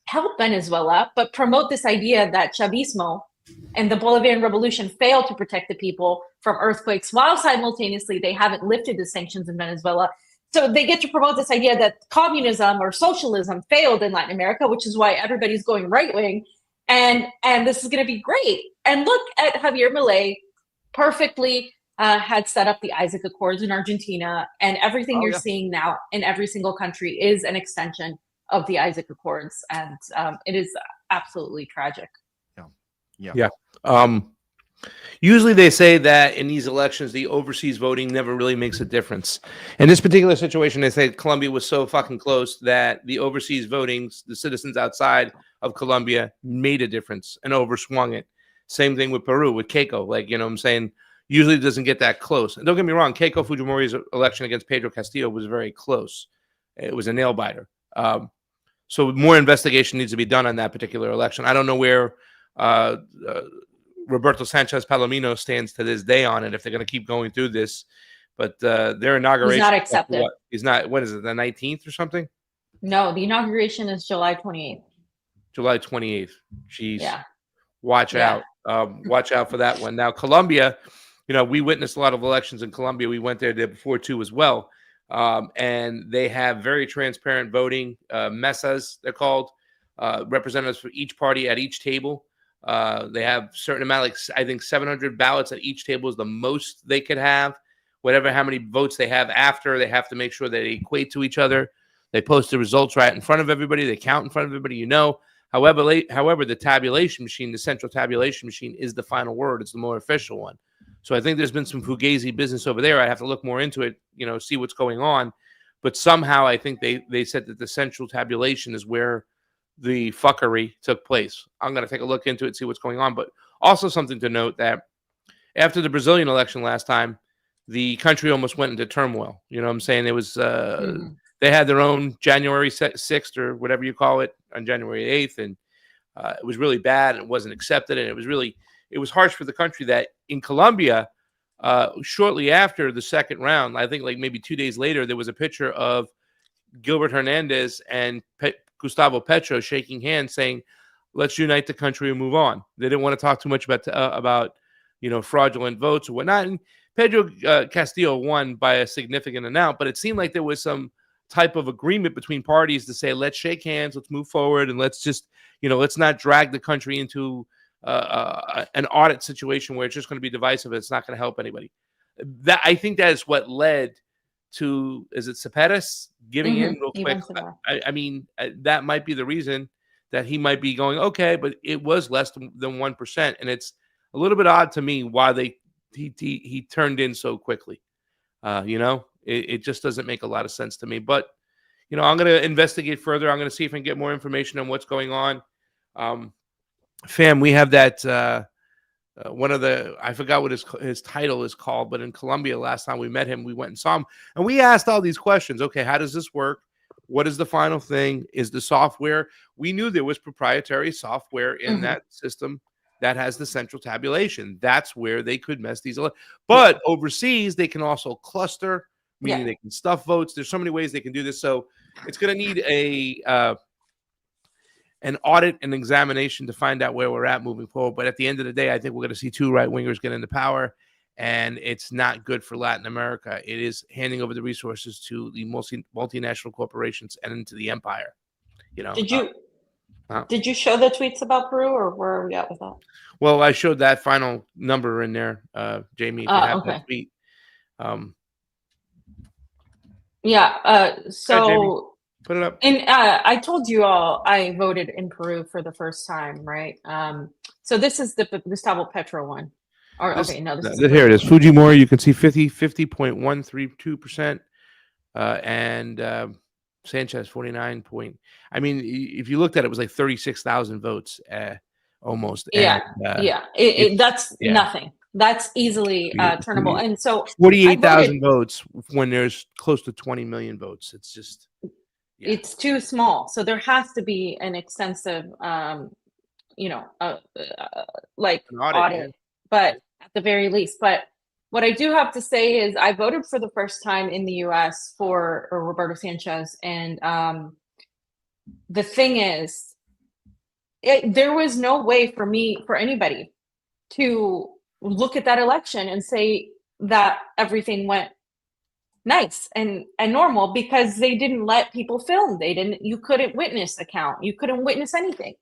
help Venezuela, but promote this idea that Chavismo and the Bolivian Revolution failed to protect the people from earthquakes, while simultaneously they haven't lifted the sanctions in Venezuela. So they get to promote this idea that communism or socialism failed in Latin America, which is why everybody's going right wing. And this is going to be great. And look at Javier Milei, perfectly had set up the Isaac Accords in Argentina, and everything you're seeing now in every single country is an extension of the Isaac Accords, and it is absolutely tragic. Yeah. Usually they say that in these elections, the overseas voting never really makes a difference. In this particular situation, they say Colombia was so fucking close that the overseas voting, the citizens outside of Colombia, made a difference and overswung it. Same thing with Peru, with Keiko. Like, what I'm saying, usually it doesn't get that close. And don't get me wrong, Keiko Fujimori's election against Pedro Castillo was very close. It was a nail biter. So more investigation needs to be done on that particular election. I don't know where Roberto Sanchez Palomino stands to this day on it, if they're going to keep going through this. But their inauguration... He's not accepted. He's not, what is it, the 19th or something? No, the inauguration is July 28th. July 28th. Jeez. Yeah. Watch out. Watch out for that one. Now, Colombia, we witnessed a lot of elections in Colombia. We went there before too as well. And they have very transparent voting, mesas, they're called, representatives for each party at each table. They have certain amount, like I think 700 ballots at each table is the most they could have. How many votes they have after, they have to make sure that they equate to each other. They post the results right in front of everybody. They count in front of everybody, However, the tabulation machine, the central tabulation machine, is the final word. It's the more official one. So I think there's been some fugazi business over there. I have to look more into it, see what's going on. But somehow I think they said that the central tabulation is where the fuckery took place. I'm going to take a look into it, see what's going on. But also something to note that after the Brazilian election last time, the country almost went into turmoil. You know what I'm saying? It was they had their own January 6th or whatever you call it on January 8th, and it was really bad and it wasn't accepted, and it was harsh for the country that in Colombia, shortly after the second round, I think like maybe 2 days later, there was a picture of Gilbert Hernandez and Gustavo Petro shaking hands saying, let's unite the country and move on. They didn't want to talk too much about fraudulent votes or whatnot. And Pedro Castillo won by a significant amount, but it seemed like there was some type of agreement between parties to say, let's shake hands, let's move forward, and let's just, let's not drag the country into an audit situation where it's just going to be divisive. It's not going to help anybody. I think that is what led to, is it Cepedes giving in real quick? I mean, that might be the reason that he might be going, okay, but it was less than 1%. And it's a little bit odd to me why he turned in so quickly. It just doesn't make a lot of sense to me. But, I'm going to investigate further. I'm going to see if I can get more information on what's going on. Fam, we have that one of the, I forgot what his title is called, but in Colombia last time we met him, we went and saw him, and we asked all these questions. Okay, how does this work? What is the final thing? Is the software? We knew there was proprietary software in that system that has the central tabulation. That's where they could mess these up. But overseas, they can also cluster, meaning they can stuff votes. There's so many ways they can do this. So it's going to need an audit and examination to find out where we're at moving forward. But at the end of the day, I think we're going to see two right-wingers get into power, and it's not good for Latin America. It is handing over the resources to the multinational corporations and into the empire. Did you show the tweets about Peru, or where are we at with that? Well, I showed that final number in there, Jayme, if you have that tweet. So put it up. And I told you all I voted in Peru for the first time, right? So this is the Gustavo Petro one. Here it is. Fujimori, you can see 50.132%, and Sanchez 49 point. I mean, if you looked at it, it was like 36,000 votes, almost. That's nothing. That's easily turnable. And so 48,000 votes when there's close to 20 million votes. It's just. Yeah. It's too small. So there has to be an extensive, audit, but at the very least. But what I do have to say is I voted for the first time in the U.S. for Roberto Sanchez. And the thing is, there was no way for anybody to look at that election and say that everything went nice and normal, because they didn't let people film. You couldn't witness the count. You couldn't witness anything,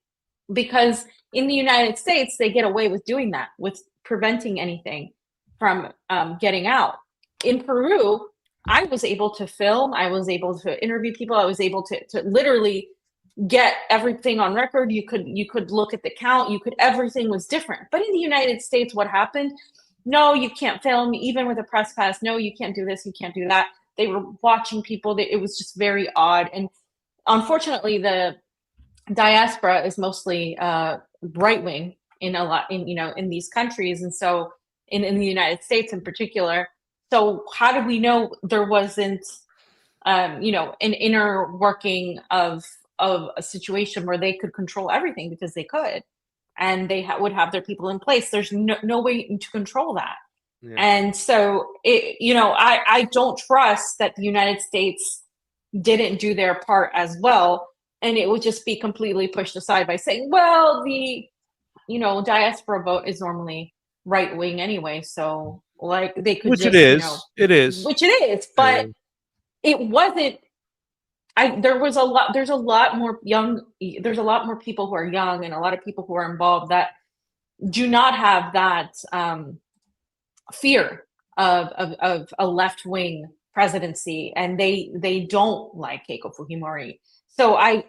because in the United States, they get away with doing that, with preventing anything from getting out. In Peru, I was able to film. I was able to interview people. I was able to literally get everything on record. You could look at the count. Everything was different. But in the United States, what happened? No, you can't film, even with a press pass. No, you can't do this. You can't do that. They were watching people. It was just very odd. And unfortunately, the diaspora is mostly right wing in these countries, and so in the United States in particular. So how did we know there wasn't an inner working of a situation where they could control everything? Because they could. And they would have their people in place. There's no way to control that. Yeah. And so, I don't trust that the United States didn't do their part as well. And it would just be completely pushed aside by saying, well, the, diaspora vote is normally right wing anyway. So Like they could which just, it is, which it is, but it wasn't. There's a lot more people who are young and a lot of people who are involved that do not have that fear of a left-wing presidency, and they don't like Keiko Fujimori. So I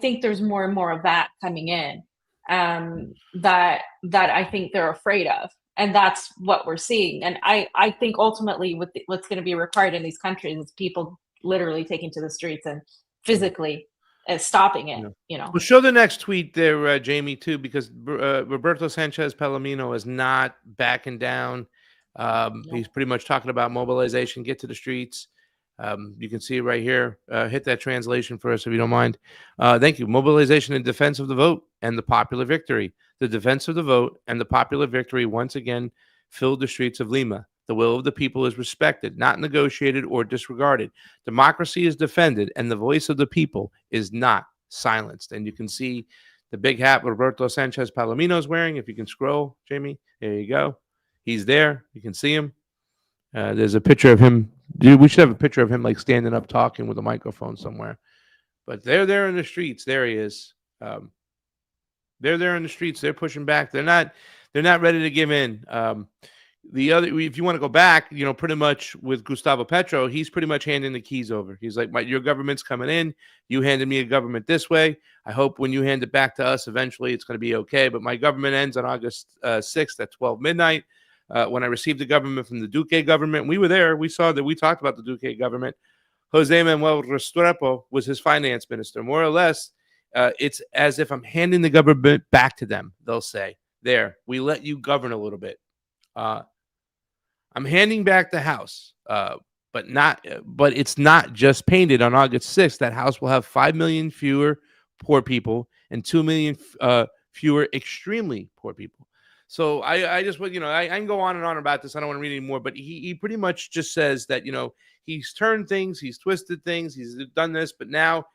think there's more and more of that coming in that I think they're afraid of, and that's what we're seeing. And I think ultimately what's going to be required in these countries is people literally taking to the streets and physically stopping it. Well, show the next tweet there, Jayme, too, because Roberto Sanchez Palomino is not backing down. He's pretty much talking about mobilization, get to the streets. You can see it right here. Hit that translation for us if you don't mind. Thank you. Mobilization in defense of the vote and the popular victory. The defense of the vote and the popular victory once again filled the streets of Lima. The will of the people is respected, not negotiated or disregarded. Democracy is defended, and the voice of the people is not silenced. And you can see the big hat Roberto Sanchez Palomino is wearing. If you can scroll, Jayme, there you go. He's there. You can see him. There's a picture of him. Dude, we should have a picture of him like standing up talking with a microphone somewhere. But they're there in the streets. There he is. They're there in the streets. They're pushing back. They're not ready to give in. The other, if you want to go back, pretty much with Gustavo Petro, he's pretty much handing the keys over. He's like, your government's coming in. You handed me a government this way. I hope when you hand it back to us, eventually it's going to be okay. But my government ends on August 6th at 12 midnight. When I received the government from the Duque government, we were there. We saw that. We talked about the Duque government. Jose Manuel Restrepo was his finance minister. More or less, it's as if I'm handing the government back to them. They'll say, there, we let you govern a little bit. I'm handing back the house, but it's not just painted on August 6th. That house will have 5 million fewer poor people and 2 million fewer extremely poor people. So I just, I can go on and on about this. I don't want to read any more, but he pretty much just says that, he's turned things, he's twisted things, he's done this, but now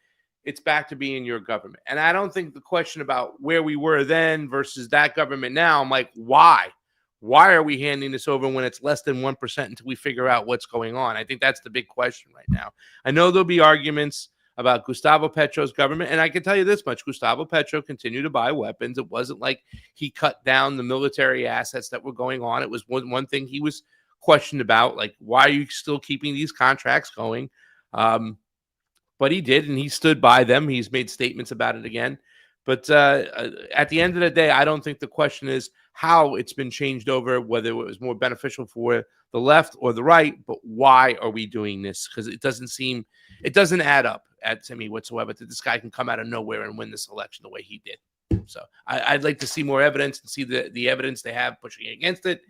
it's back to being your government. And I don't think the question about where we were then versus that government now, I'm like, why? Why are we handing this over when it's less than 1% until we figure out what's going on? I think that's the big question right now. I know there'll be arguments about Gustavo Petro's government, and I can tell you this much. Gustavo Petro continued to buy weapons. It wasn't like he cut down the military assets that were going on. It was one thing he was questioned about, like, why are you still keeping these contracts going? But he did, and he stood by them. He's made statements about it again. But at the end of the day, I don't think the question is how it's been changed over, whether it was more beneficial for the left or the right, but why are we doing this? Because it doesn't add up to me whatsoever that this guy can come out of nowhere and win this election the way he did. So I'd like to see more evidence and see the evidence they have pushing against it.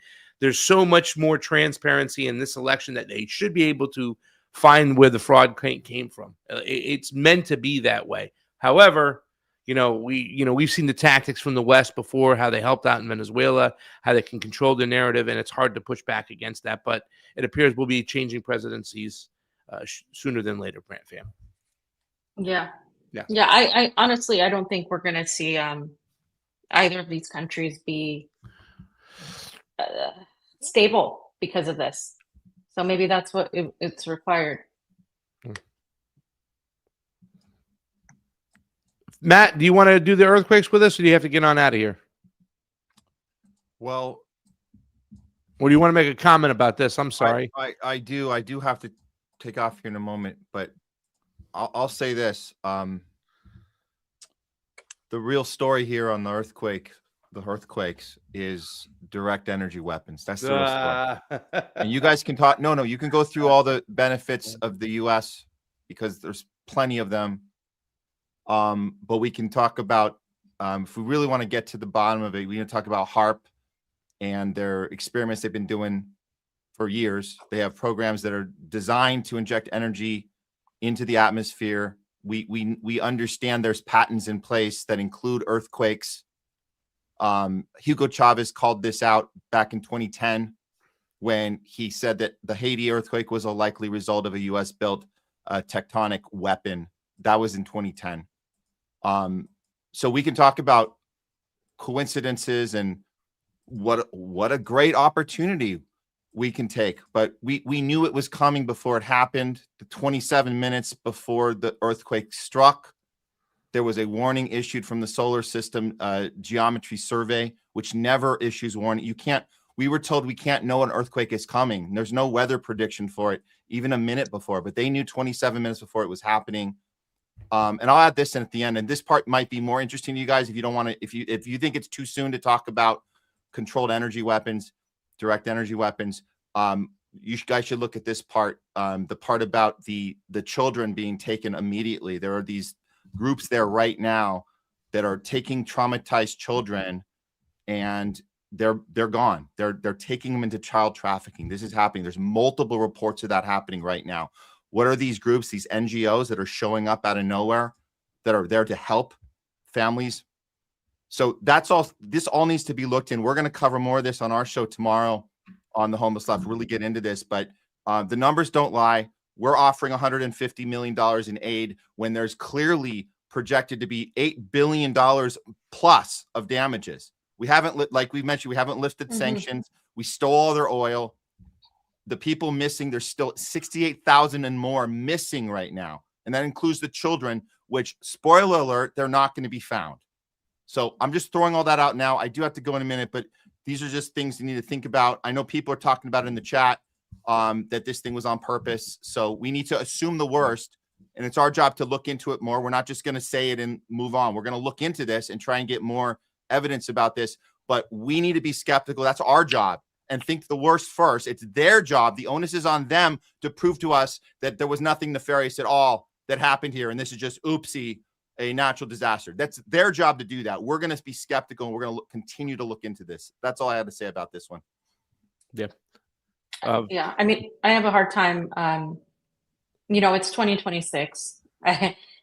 There's so much more transparency in this election that they should be able to find where the fraud came from. It's meant to be that way. However, we've seen the tactics from the West before, how they helped out in Venezuela, how they can control the narrative, and it's hard to push back against that. But it appears we'll be changing presidencies sooner than later, Brant fam. Yeah. I honestly, I don't think we're going to see either of these countries be stable because of this. So maybe that's what it's required. Matt, do you want to do the earthquakes with us, or do you have to get on out of here? Well, or do you want to make a comment about this? I'm sorry. I do have to take off here in a moment, but I'll say this. The real story here on the earthquakes is direct energy weapons. That's the real story. And you guys can talk. No, you can go through all the benefits of the U.S. because there's plenty of them. But we can talk about, if we really want to get to the bottom of it, we can talk about HARP and their experiments they've been doing for years. They have programs that are designed to inject energy into the atmosphere. We understand there's patents in place that include earthquakes. Hugo Chavez called this out back in 2010 when he said that the Haiti earthquake was a likely result of a U.S.-built tectonic weapon. That was in 2010. So we can talk about coincidences and what a great opportunity we can take, but we knew it was coming before it happened. The 27 minutes before the earthquake struck, there was a warning issued from the solar system geometry survey, which never issues warning. We were told we can't know an earthquake is coming. There's no weather prediction for it, even a minute before, but they knew 27 minutes before it was happening. And I'll add this in at the end, and this part might be more interesting to you guys if you don't want to, if you think it's too soon to talk about controlled energy weapons, direct energy weapons. You guys should look at this part, the part about the children being taken immediately. There are these groups there right now that are taking traumatized children, and they're gone. They're taking them into child trafficking. This is happening. There's multiple reports of that happening right now. What are these groups, these NGOs that are showing up out of nowhere, that are there to help families? So that's all. This all needs to be looked in. We're going to cover more of this on our show tomorrow on the Homeless Left, really get into this, but the numbers don't lie. We're offering $150 million in aid when there's clearly projected to be $8 billion plus of damages. We haven't, like we mentioned, we haven't lifted sanctions. We stole all their oil. The people missing, there's still 68,000 and more missing right now. And that includes the children, which, spoiler alert, they're not going to be found. So I'm just throwing all that out now. I do have to go in a minute, but these are just things you need to think about. I know people are talking about in the chat that this thing was on purpose. So we need to assume the worst, and it's our job to look into it more. We're not just going to say it and move on. We're going to look into this and try and get more evidence about this, but we need to be skeptical. That's our job. And think the worst first. It's their job. The onus is on them to prove to us that there was nothing nefarious at all that happened here. And this is just, oopsie, a natural disaster. That's their job to do that. We're going to be skeptical, and we're going to continue to look into this. That's all I had to say about this one. Yeah. Yeah. I mean, I have a hard time. It's 2026.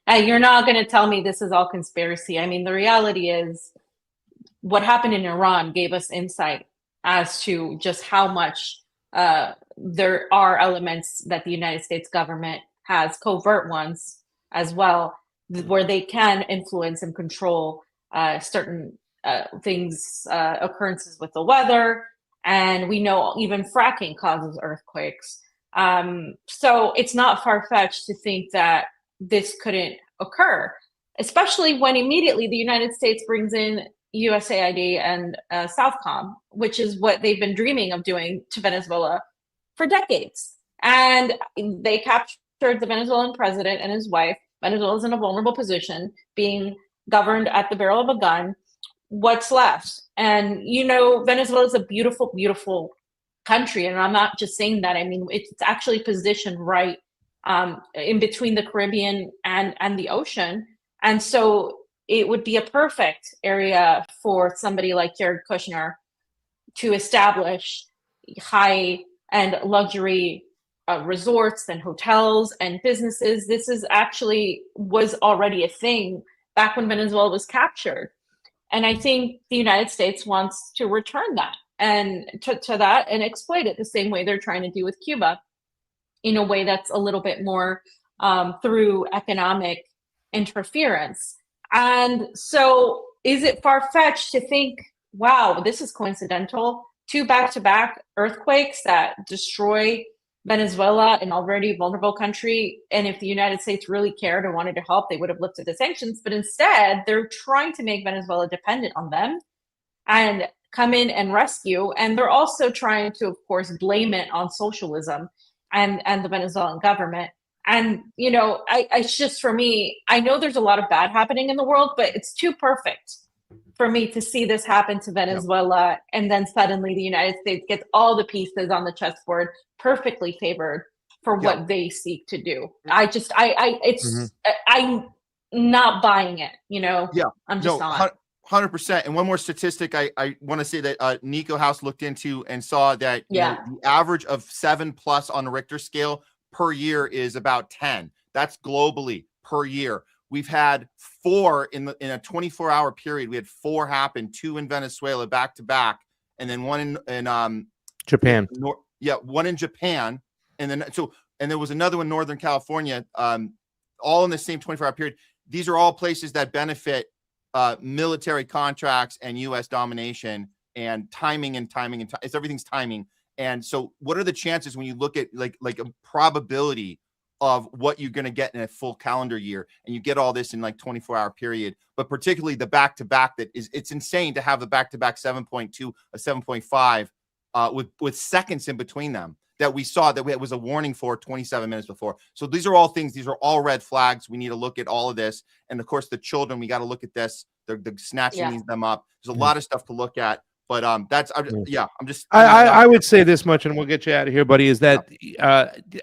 You're not going to tell me this is all conspiracy. I mean, the reality is what happened in Iran gave us insight as to just how much there are elements that the United States government has, covert ones as well, where they can influence and control certain things, occurrences with the weather. And we know even fracking causes earthquakes. So it's not far-fetched to think that this couldn't occur, especially when immediately the United States brings in USAID and Southcom, which is what they've been dreaming of doing to Venezuela for decades. And they captured the Venezuelan president and his wife. Venezuela is in a vulnerable position, being governed at the barrel of a gun. What's left? And, Venezuela is a beautiful, beautiful country. And I'm not just saying that. I mean, it's actually positioned right in between the Caribbean and the ocean. And so it would be a perfect area for somebody like Jared Kushner to establish high-end luxury resorts and hotels and businesses. This was already a thing back when Venezuela was captured. And I think the United States wants to return that and to that and exploit it the same way they're trying to do with Cuba, in a way that's a little bit more through economic interference. And so is it far-fetched to think, wow, this is coincidental? 2 back-to-back earthquakes that destroy Venezuela, an already vulnerable country. And if the United States really cared and wanted to help, they would have lifted the sanctions. But instead, they're trying to make Venezuela dependent on them and come in and rescue. And they're also trying to, of course, blame it on socialism and the Venezuelan government. And, it's just, for me, I know there's a lot of bad happening in the world, but it's too perfect for me to see this happen to Venezuela. Yep. And then suddenly the United States gets all the pieces on the chessboard, perfectly favored for what they seek to do. I'm not buying it, Yeah. I'm just not. 100%. And one more statistic I want to say that Nico House looked into and saw that the average of 7+ on a Richter scale per year is about 10. That's globally per year. We've had 4 in a 24-hour period. We had 4 happen, 2 in Venezuela back to back, and then 1 in Japan. One in Japan, and there was another one in Northern California, all in the same 24-hour period. These are all places that benefit military contracts and U.S. domination and timing. It's everything's timing. And so what are the chances when you look at like a probability of what you're going to get in a full calendar year, and you get all this in like 24-hour period, but particularly the back-to-back it's insane to have the back-to-back 7.2, a 7.5 with seconds in between them that we saw that it was a warning for 27 minutes before. So these are all things, these are all red flags. We need to look at all of this. And of course, the children, we got to look at this. They're snatching them up. There's a lot of stuff to look at. But I'm just. I would say this much, and we'll get you out of here, buddy. Is that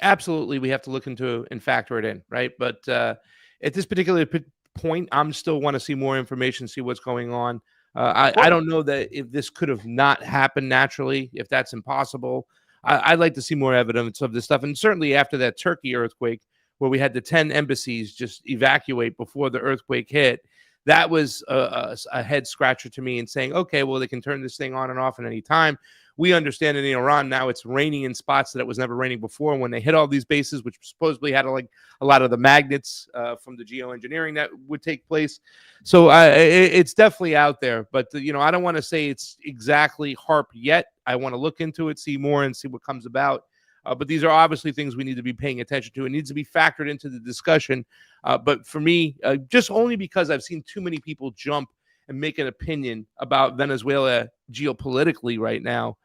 absolutely we have to look into and factor it in, right? But at this particular point, I'm still want to see more information, see what's going on. I don't know that if this could have not happened naturally, if that's impossible. I'd like to see more evidence of this stuff, and certainly after that Turkey earthquake, where we had the 10 embassies just evacuate before the earthquake hit. That was a head scratcher to me, and saying, okay, well, they can turn this thing on and off at any time. We understand in Iran now it's raining in spots that it was never raining before. When they hit all these bases, which supposedly had like a lot of the magnets from the geoengineering that would take place. So it's definitely out there. But, I don't want to say it's exactly HAARP yet. I want to look into it, see more, and see what comes about. But these are obviously things we need to be paying attention to. It needs to be factored into the discussion. But for me, just only because I've seen too many people jump and make an opinion about Venezuela geopolitically right now,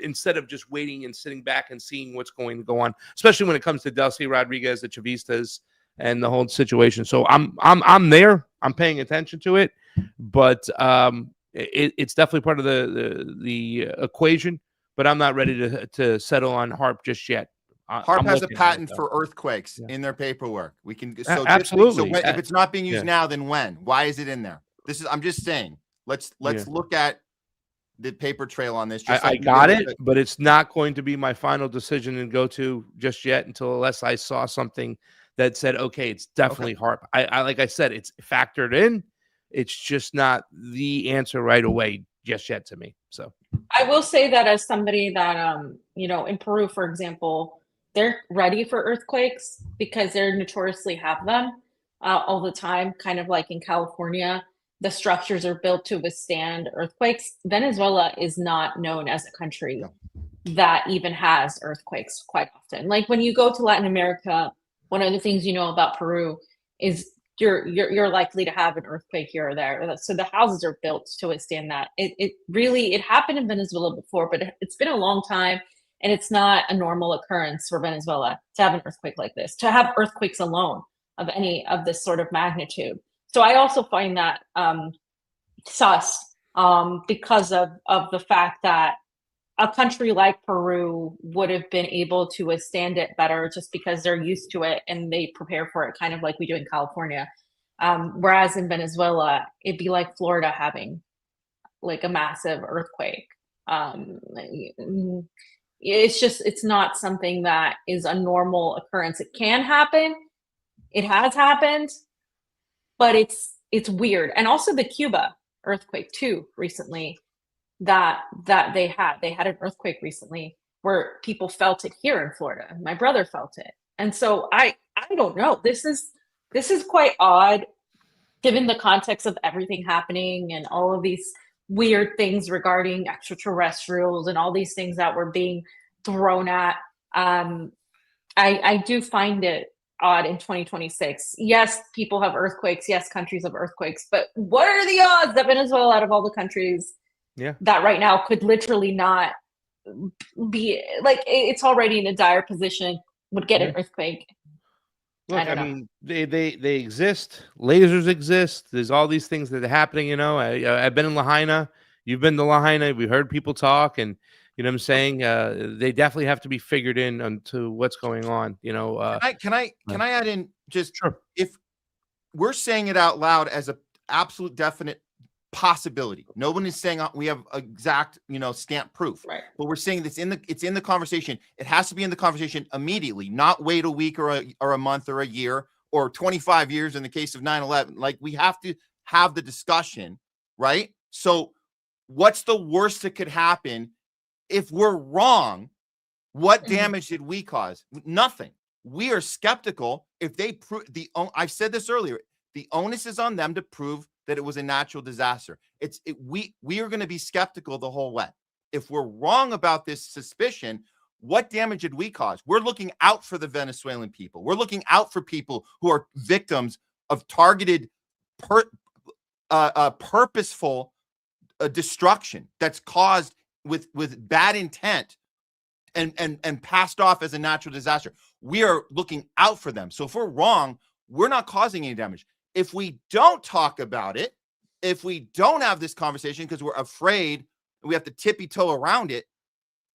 instead of just waiting and sitting back and seeing what's going to go on, especially when it comes to Delcy Rodriguez, the Chavistas, and the whole situation. So I'm there. I'm paying attention to it, but it's definitely part of the equation. But I'm not ready to settle on HAARP just yet. HAARP has a patent for earthquakes in their paperwork. We can absolutely. If it's not being used now, then when? Why is it in there? I'm just saying. Let's look at the paper trail on this. I got it, but it's not going to be my final decision and go to just yet unless I saw something that said, okay, it's definitely HAARP. I like I said, it's factored in. It's just not the answer right away just yet to me. So I will say that as somebody that, in Peru, for example, they're ready for earthquakes because they notoriously have them all the time, kind of like in California. The structures are built to withstand earthquakes. Venezuela is not known as a country that even has earthquakes quite often. Like when you go to Latin America, one of the things you know about Peru is you're likely to have an earthquake here or there. So the houses are built to withstand that. It happened in Venezuela before, but it's been a long time, and it's not a normal occurrence for Venezuela to have an earthquake like this, to have earthquakes alone of any of this sort of magnitude. So I also find that sus because of the fact that a country like Peru would have been able to withstand it better just because they're used to it and they prepare for it, kind of like we do in California. Whereas in Venezuela, it'd be like Florida having like a massive earthquake. It's not something that is a normal occurrence. It can happen. It has happened, but it's weird. And also the Cuba earthquake too recently that they had an earthquake recently where people felt it here in Florida. My brother felt it. And so I don't know. This is quite odd given the context of everything happening and all of these weird things regarding extraterrestrials and all these things that were being thrown at. I do find it odd in 2026. Yes, people have earthquakes. Yes, countries have earthquakes. But what are the odds that Venezuela, out of all the countries that right now could literally not be, like, it's already in a dire position, would get an earthquake? Look, I mean, they exist. Lasers exist. There's all these things that are happening. I've been in Lahaina. You've been to Lahaina. We heard people talk, and you know what I'm saying. They definitely have to be figured in onto what's going on. Can I add in just if we're saying it out loud as an absolute definite possibility. No one is saying we have exact, scant proof. Right. But we're saying it's in the conversation. It has to be in the conversation immediately, not wait a week or a month or a year or 25 years in the case of 9/11. Like, we have to have the discussion, right? So what's the worst that could happen if we're wrong? What damage did we cause? Nothing. We are skeptical if they prove I've said this earlier. The onus is on them to prove that it was a natural disaster. We are going to be skeptical the whole way. if we're wrong about this suspicion, what damage did we cause? We're looking out for the Venezuelan people. We're looking out for people who are victims of targeted, purposeful destruction that's caused with bad intent and passed off as a natural disaster. We are looking out for them. So if we're wrong, we're not causing any damage. If we don't talk about it, if we don't have this conversation because we're afraid and we have to tippy-toe around it,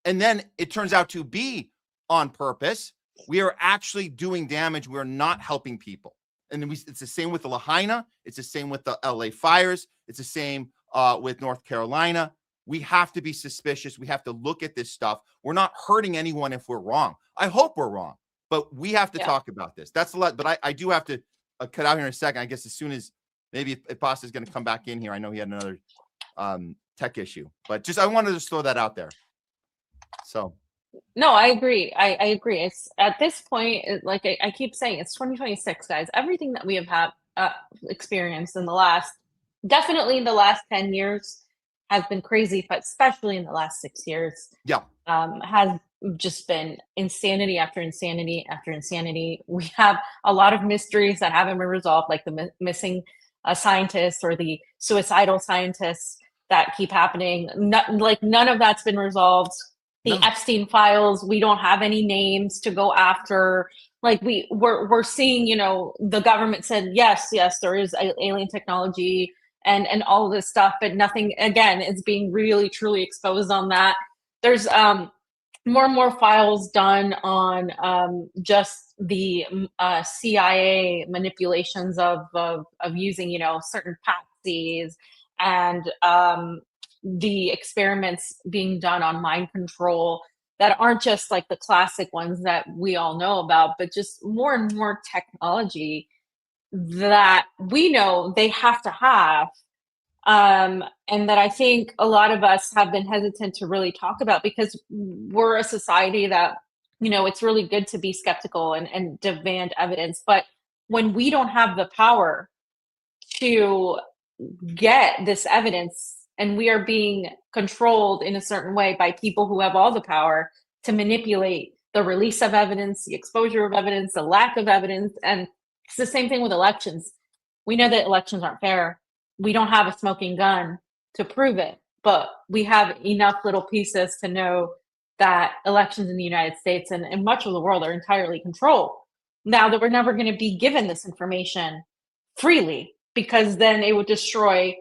and then it turns out to be on purpose, we are actually doing damage. We're not helping people. And then it's the same with the Lahaina. It's the same with the LA fires. It's the same with North Carolina. We have to be suspicious. We have to look at this stuff. We're not hurting anyone if we're wrong. I hope we're wrong, but we have to talk about this. That's a lot. But I do have to cut out here in a second. I guess as soon as maybe if Pasta's going to come back in here, I know he had another tech issue, but just I wanted to just throw that out there. So. No, I agree. I agree. It's at this point, like I keep saying, it's 2026, guys. Everything that we have experienced in the last, definitely in the last 10 years has been crazy, but especially in the last 6 years, has just been insanity after insanity after insanity. We have a lot of mysteries that haven't been resolved, like the missing scientists or the suicidal scientists that keep happening. None of that's been resolved. The Epstein files, we don't have any names to go after. Like we're seeing, the government said, yes, there is alien technology and all of this stuff, but nothing, again, is being really, truly exposed on that. There's more and more files done on just the CIA manipulations of using, certain patsies and the experiments being done on mind control that aren't just like the classic ones that we all know about, but just more and more technology that we know they have to have. And that I think a lot of us have been hesitant to really talk about because we're a society that, it's really good to be skeptical and demand evidence. But when we don't have the power to get this evidence, and we are being controlled in a certain way by people who have all the power to manipulate the release of evidence, the exposure of evidence, the lack of evidence. And it's the same thing with elections. We know that elections aren't fair. We don't have a smoking gun to prove it, but we have enough little pieces to know that elections in the United States and much of the world are entirely controlled. Now that we're never going to be given this information freely, because then it would destroy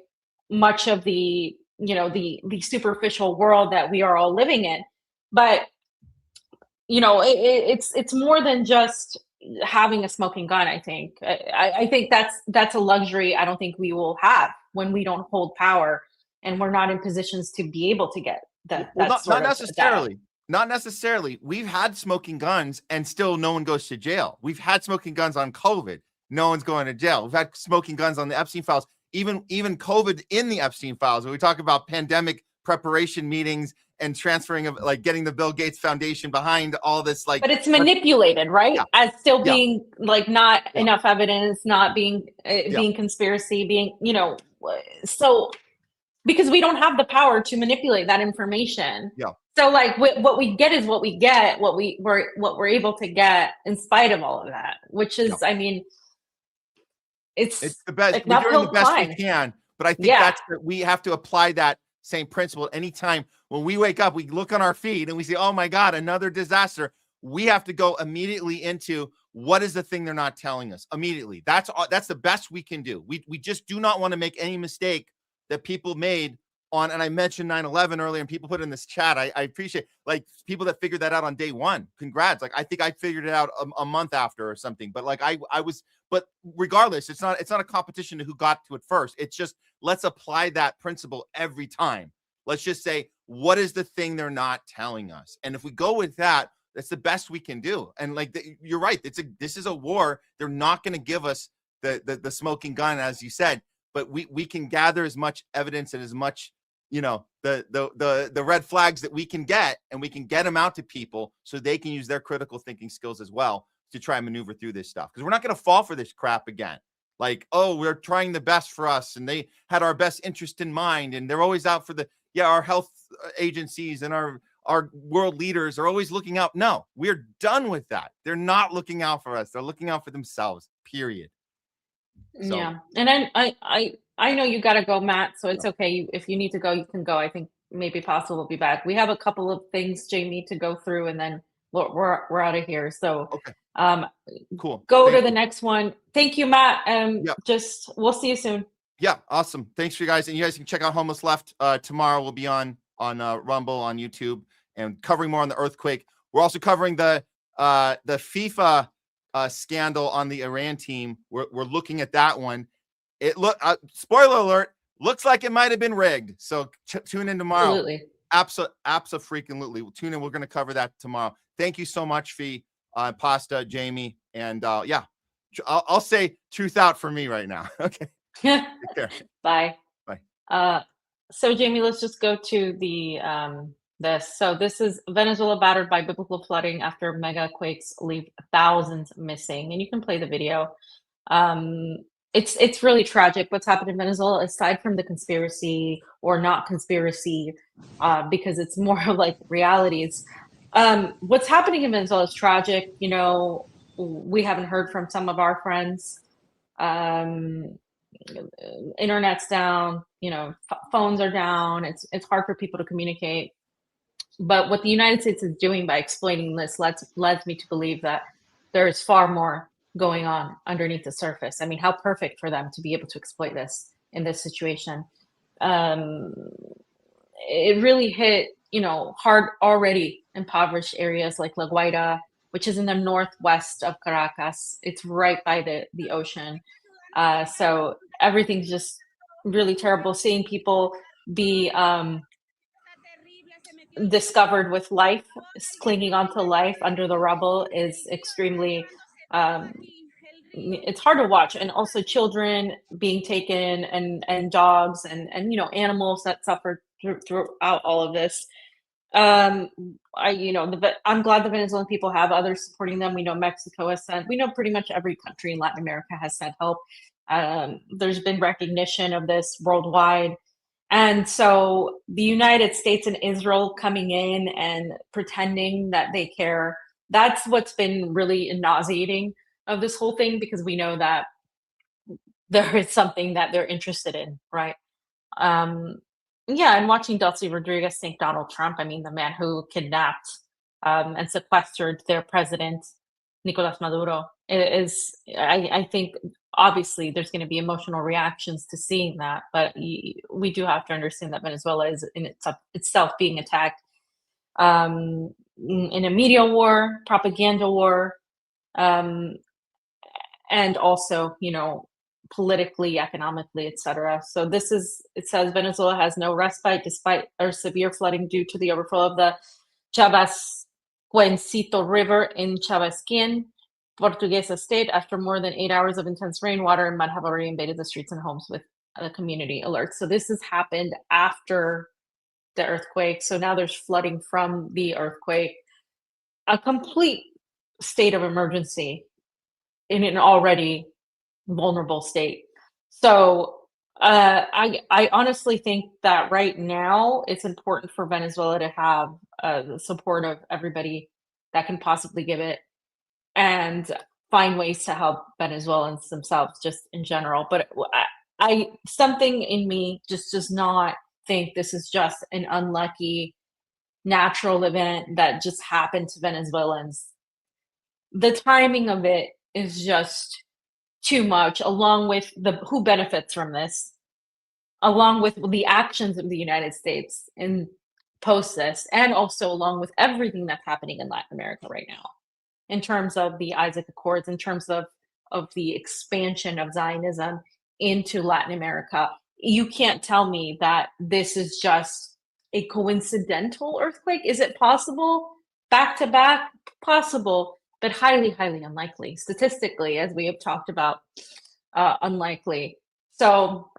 much of the the superficial world that we are all living in. But it's more than just having a smoking gun. I think that's a luxury I don't think we will have when we don't hold power and we're not in positions to be able to get that. Well, not necessarily. We've had smoking guns and still no one goes to jail. We've had smoking guns on COVID. No one's going to jail. We've had smoking guns on the Epstein files. Even COVID in the Epstein files, when we talk about pandemic preparation meetings and transferring of getting the Bill Gates Foundation behind all this, but it's manipulated, right? As still being not enough evidence, not being being conspiracy, being so because we don't have the power to manipulate that information. So what we get is what we get, what we're able to get in spite of all of that, which is I mean. It's the best. We're doing the best we can, but I think that's we have to apply that same principle anytime when we wake up. We look on our feed and we say, "Oh my God, another disaster." We have to go immediately into what is the thing they're not telling us immediately. That's the best we can do. We just do not want to make any mistake that people made on. And I mentioned 9/11 earlier, and people put in this chat. I appreciate people that figured that out on day one. Congrats! I think I figured it out a month after or something. But I was. But regardless, it's not a competition to who got to it first. It's just let's apply that principle every time. Let's just say, what is the thing they're not telling us? And if we go with that, that's the best we can do. And you're right. This is a war. They're not going to give us the smoking gun, as you said, but we can gather as much evidence and as much, the red flags that we can get, and we can get them out to people so they can use their critical thinking skills as well to try and maneuver through this stuff. Because we're not going to fall for this crap again. We're trying the best for us and they had our best interest in mind and they're always out for the, yeah, our health agencies and our world leaders are always looking out. No, we're done with that. They're not looking out for us. They're looking out for themselves, period. So. Yeah. And I know you got to go, Matt, so it's okay. If you need to go, you can go. I think maybe Possible will be back. We have a couple of things, Jayme, to go through, and then we're out of here. So cool. Go to the next one. Thank you, Matt. Just we'll see you soon. Yeah, awesome. Thanks for you guys. And you guys can check out Homeless Left tomorrow. We'll be on Rumble, on YouTube, and covering more on the earthquake. We're also covering the FIFA scandal on the Iran team. We're looking at that one. Spoiler alert, looks like it might have been rigged. So tune in tomorrow. Absolutely. We'll tune in. We're going to cover that tomorrow. Thank you so much, Fee, Pasta, Jayme, and I'll say truth out for me right now. Okay. Bye. So Jayme, let's just go to the this. So this is Venezuela battered by biblical flooding after mega quakes leave thousands missing, and you can play the video. It's really tragic what's happened in Venezuela, aside from the conspiracy or not conspiracy, because it's more like realities. What's happening in Venezuela is tragic. You know, we haven't heard from some of our friends. Internet's down, you know, phones are down. It's hard for people to communicate. But what the United States is doing by explaining this led me to believe that there is far more going on underneath the surface. I mean, how perfect for them to be able to exploit this in this situation. It really hit, you know, hard already impoverished areas like La Guaira, which is in the northwest of Caracas. It's right by the ocean. So everything's just really terrible. Seeing people be discovered with life, clinging onto life under the rubble is extremely, it's hard to watch. And also children being taken and dogs and you know, animals that suffered throughout all of this. I'm glad the Venezuelan people have others supporting them. We know Mexico has sent, we know pretty much every country in Latin America has sent help. There's been recognition of this worldwide. And so the United States and Israel coming in and pretending that they care, that's what's been really nauseating of this whole thing, because we know that there is something that they're interested in, right? Yeah, and watching Delcy Rodriguez thank Donald Trump, I mean, the man who kidnapped and sequestered their president, Nicolas Maduro, is, I think, obviously there's going to be emotional reactions to seeing that, but we do have to understand that Venezuela is in itself being attacked in a media war, propaganda war, and also, you know, politically, economically, etc. So this is, it says Venezuela has no respite despite severe flooding due to the overflow of the Chavascuencito River in Chavasquien, Portuguesa state. After more than 8 hours of intense rain, water and mud have already invaded the streets and homes with a community alert. So this has happened after the earthquake. So now there's flooding from the earthquake, a complete state of emergency in an already vulnerable state. So I honestly think that right now it's important for Venezuela to have the support of everybody that can possibly give it, and find ways to help Venezuelans themselves just in general. But I something in me just does not think this is just an unlucky natural event that just happened to Venezuelans. The timing of it is just too much, along with who benefits from this, along with the actions of the United States in post this, and also along with everything that's happening in Latin America right now, in terms of the Isaac Accords, in terms of the expansion of Zionism into Latin America. You can't tell me that this is just a coincidental earthquake. Is it possible? Back to back? Possible, but highly, highly unlikely. Statistically, as we have talked about, unlikely. So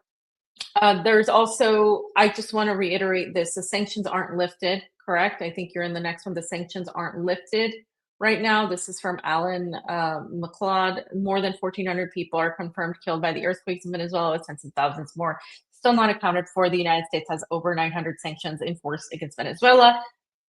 there's also, I just want to reiterate this, the sanctions aren't lifted, correct? I think you're in the next one. The sanctions aren't lifted right now. This is from Alan McLeod. More than 1,400 people are confirmed killed by the earthquakes in Venezuela, with tens of thousands more still not accounted for. The United States has over 900 sanctions enforced against Venezuela,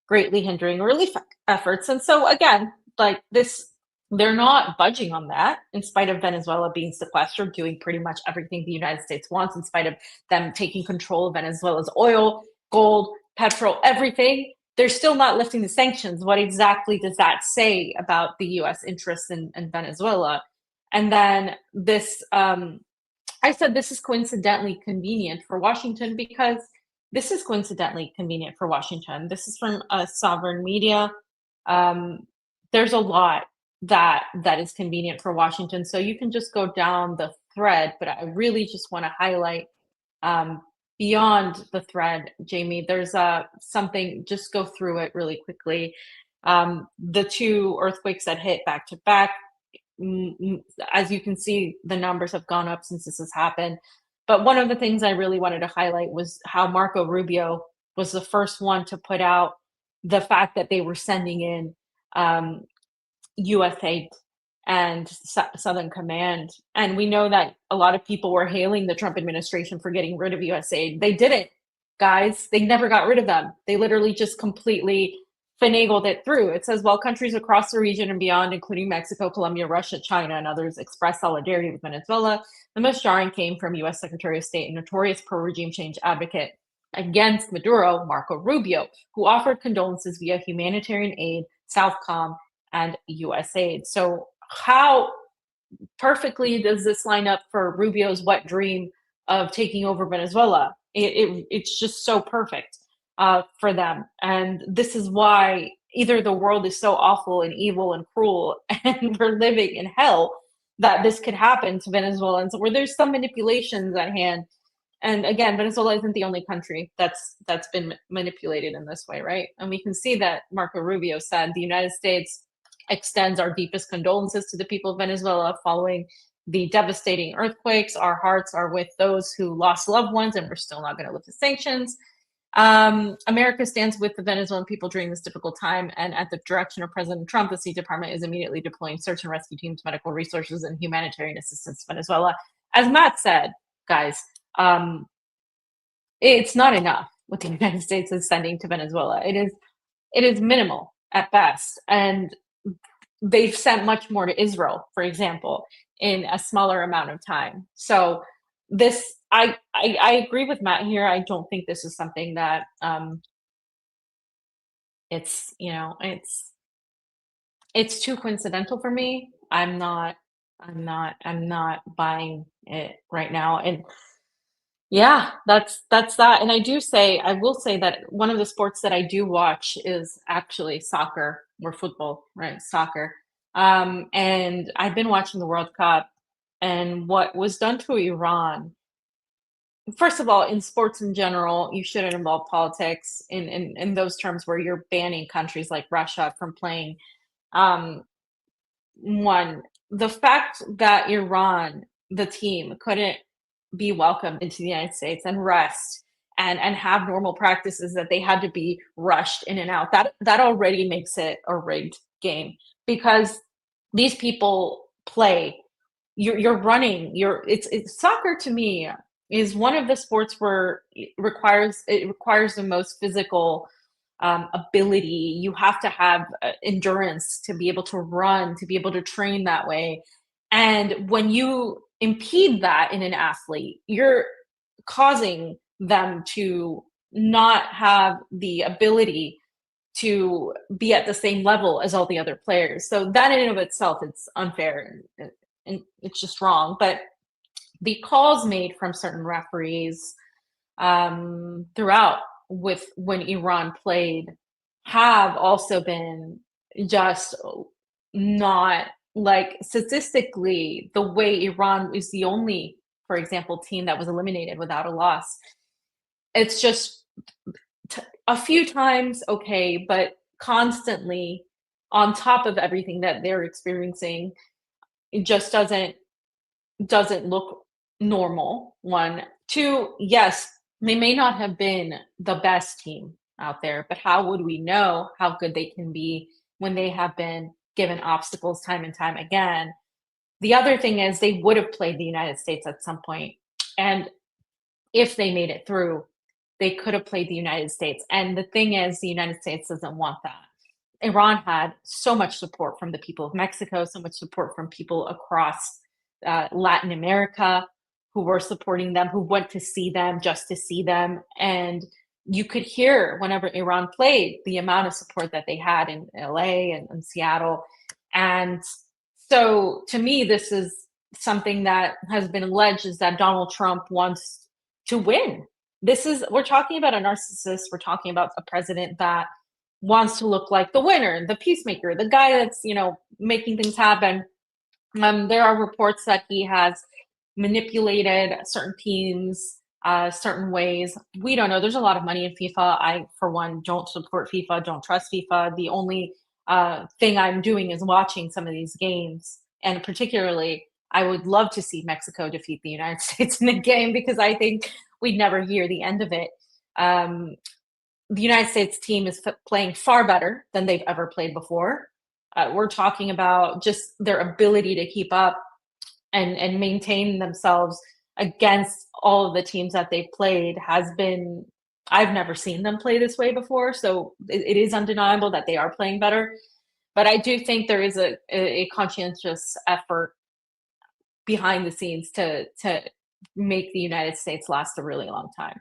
greatly hindering relief efforts. And so again, like this, they're not budging on that, in spite of Venezuela being sequestered, doing pretty much everything the United States wants, in spite of them taking control of Venezuela's oil, gold, petrol, everything. They're still not lifting the sanctions. What exactly does that say about the U.S. interests in Venezuela? And then this, I said this is coincidentally convenient for Washington, because this is coincidentally convenient for Washington. This is from Sovereign Media. There's a lot that is convenient for Washington. So you can just go down the thread, but I really just want to highlight beyond the thread, Jayme, there's something, just go through it really quickly. The two earthquakes that hit back to back, as you can see, the numbers have gone up since this has happened. But one of the things I really wanted to highlight was how Marco Rubio was the first one to put out the fact that they were sending in U.S. aid and Southern Command. And we know that a lot of people were hailing the Trump administration for getting rid of U.S. aid. They didn't, guys. They never got rid of them. They literally just completely finagled it through. It says, while countries across the region and beyond, including Mexico, Colombia, Russia, China, and others, expressed solidarity with Venezuela, the most jarring came from U.S. Secretary of State and notorious pro-regime change advocate against Maduro, Marco Rubio, who offered condolences via humanitarian aid, Southcom, and USAID. So how perfectly does this line up for Rubio's wet dream of taking over Venezuela? It's just so perfect for them. And this is why either the world is so awful and evil and cruel and we're living in hell, that this could happen to Venezuelans, where there's some manipulations at hand. And again, Venezuela isn't the only country that's been manipulated in this way, right? And we can see that Marco Rubio said the United States extends our deepest condolences to the people of Venezuela following the devastating earthquakes. Our hearts are with those who lost loved ones, and we're still not going to lift the sanctions. America stands with the Venezuelan people during this difficult time, and at the direction of President Trump, the State Department is immediately deploying search and rescue teams, medical resources, and humanitarian assistance to Venezuela. As Matt said, guys, it's not enough what the United States is sending to Venezuela. It is minimal at best, and they've sent much more to Israel, for example, in a smaller amount of time. So this, I agree with Matt here. I don't think this is something that it's too coincidental for me. I'm not buying it right now. And yeah, that's that. And I will say that one of the sports that I do watch is actually soccer or football, right? Soccer. And I've been watching the World Cup, and what was done to Iran. First of all, in sports in general, you shouldn't involve politics in those terms where you're banning countries like Russia from playing. One, the fact that Iran, the team, couldn't be welcomed into the United States and rest and have normal practices, that they had to be rushed in and out, that already makes it a rigged game, because these people play. You're running. It's soccer to me is one of the sports where it requires the most physical ability. You have to have endurance to be able to run, to be able to train that way. And when you impede that in an athlete, you're causing them to not have the ability to be at the same level as all the other players. So that in and of itself, it's unfair and it's just wrong. But the calls made from certain referees throughout with when Iran played have also been just not, like, statistically, the way Iran is the only, for example, team that was eliminated without a loss. It's just a few times, okay, but constantly on top of everything that they're experiencing, it just doesn't look normal. One. Two, yes, they may not have been the best team out there, but how would we know how good they can be when they have been given obstacles time and time again. The other thing is they would have played the United States at some point. And if they made it through, they could have played the United States. And the thing is, the United States doesn't want that. Iran had so much support from the people of Mexico, so much support from people across Latin America who were supporting them, who went to see them just to see them. And you could hear whenever Iran played the amount of support that they had in LA and Seattle. And so to me, this is something that has been alleged, is that Donald Trump wants to win. We're talking about a narcissist. We're talking about a president that wants to look like the winner, the peacemaker, the guy that's, making things happen. There are reports that he has manipulated certain teams certain ways. We don't know. There's a lot of money in FIFA. I, for one, don't support FIFA, don't trust FIFA. The only thing I'm doing is watching some of these games. And particularly, I would love to see Mexico defeat the United States in a game, because I think we'd never hear the end of it. The United States team is playing far better than they've ever played before. We're talking about just their ability to keep up and maintain themselves against all of the teams that they've played has been, I've never seen them play this way before. So it is undeniable that they are playing better. But I do think there is a conscientious effort behind the scenes to make the United States last a really long time.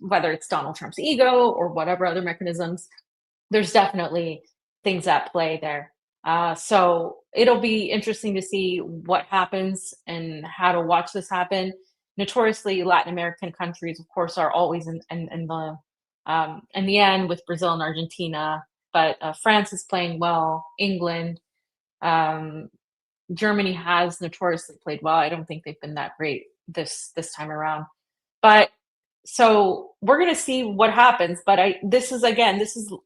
Whether it's Donald Trump's ego or whatever other mechanisms, there's definitely things at play there. So it'll be interesting to see what happens and how to watch this happen. Notoriously, Latin American countries, of course, are always in the end with Brazil and Argentina. But France is playing well. England, Germany has notoriously played well. I don't think they've been that great this time around. But so we're going to see what happens. But this is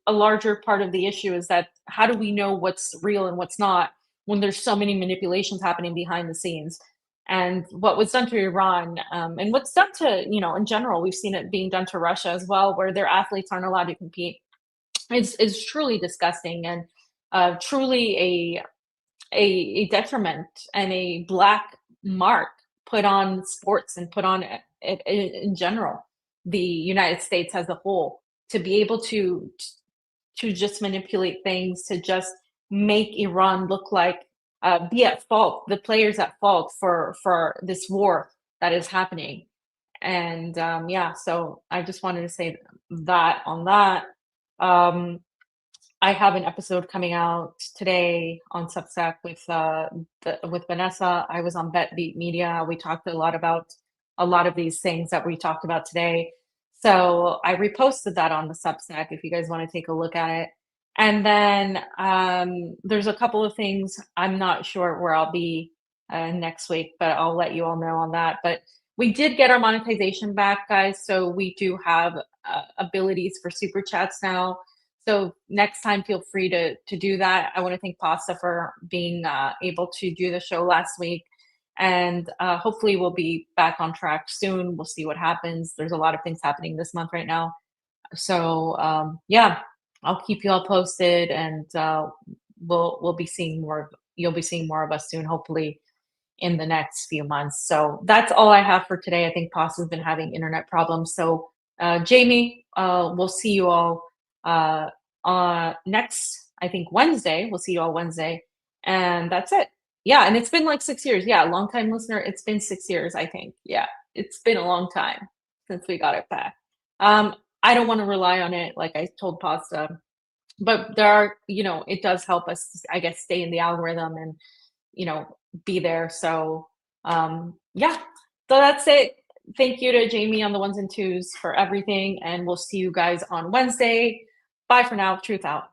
a larger part of the issue, is that how do we know what's real and what's not when there's so many manipulations happening behind the scenes? And what was done to Iran, and what's done to, in general, we've seen it being done to Russia as well, where their athletes aren't allowed to compete. Is truly disgusting and truly a detriment and a black mark put on sports and put on it in general, the United States as a whole, to be able to just manipulate things, to just make Iran look like be at fault, the players at fault for this war that is happening. And so I just wanted to say that on that. I have an episode coming out today on Substack with Vanessa. I was on BetBeat Media. We talked a lot about a lot of these things that we talked about today. So I reposted that on the Substack if you guys want to take a look at it. And then there's a couple of things. I'm not sure where I'll be next week, but I'll let you all know on that. But we did get our monetization back, guys. So we do have abilities for super chats now. So next time, feel free to do that. I want to thank Pasta for being able to do the show last week. And hopefully we'll be back on track soon. We'll see what happens. There's a lot of things happening this month right now. So I'll keep you all posted, and we'll be seeing more. You'll be seeing more of us soon, hopefully in the next few months. So that's all I have for today. I think Pasta's been having internet problems. So Jayme, we'll see you all next, I think, Wednesday. We'll see you all Wednesday, and that's it. Yeah, and it's been like 6 years. Yeah, long time listener. It's been 6 years, I think. Yeah, it's been a long time since we got it back. I don't want to rely on it, like I told Pasta, but there are, it does help us, I guess, stay in the algorithm and, be there. So, so that's it. Thank you to Jayme on the ones and twos for everything, and we'll see you guys on Wednesday. Bye for now. Truth out.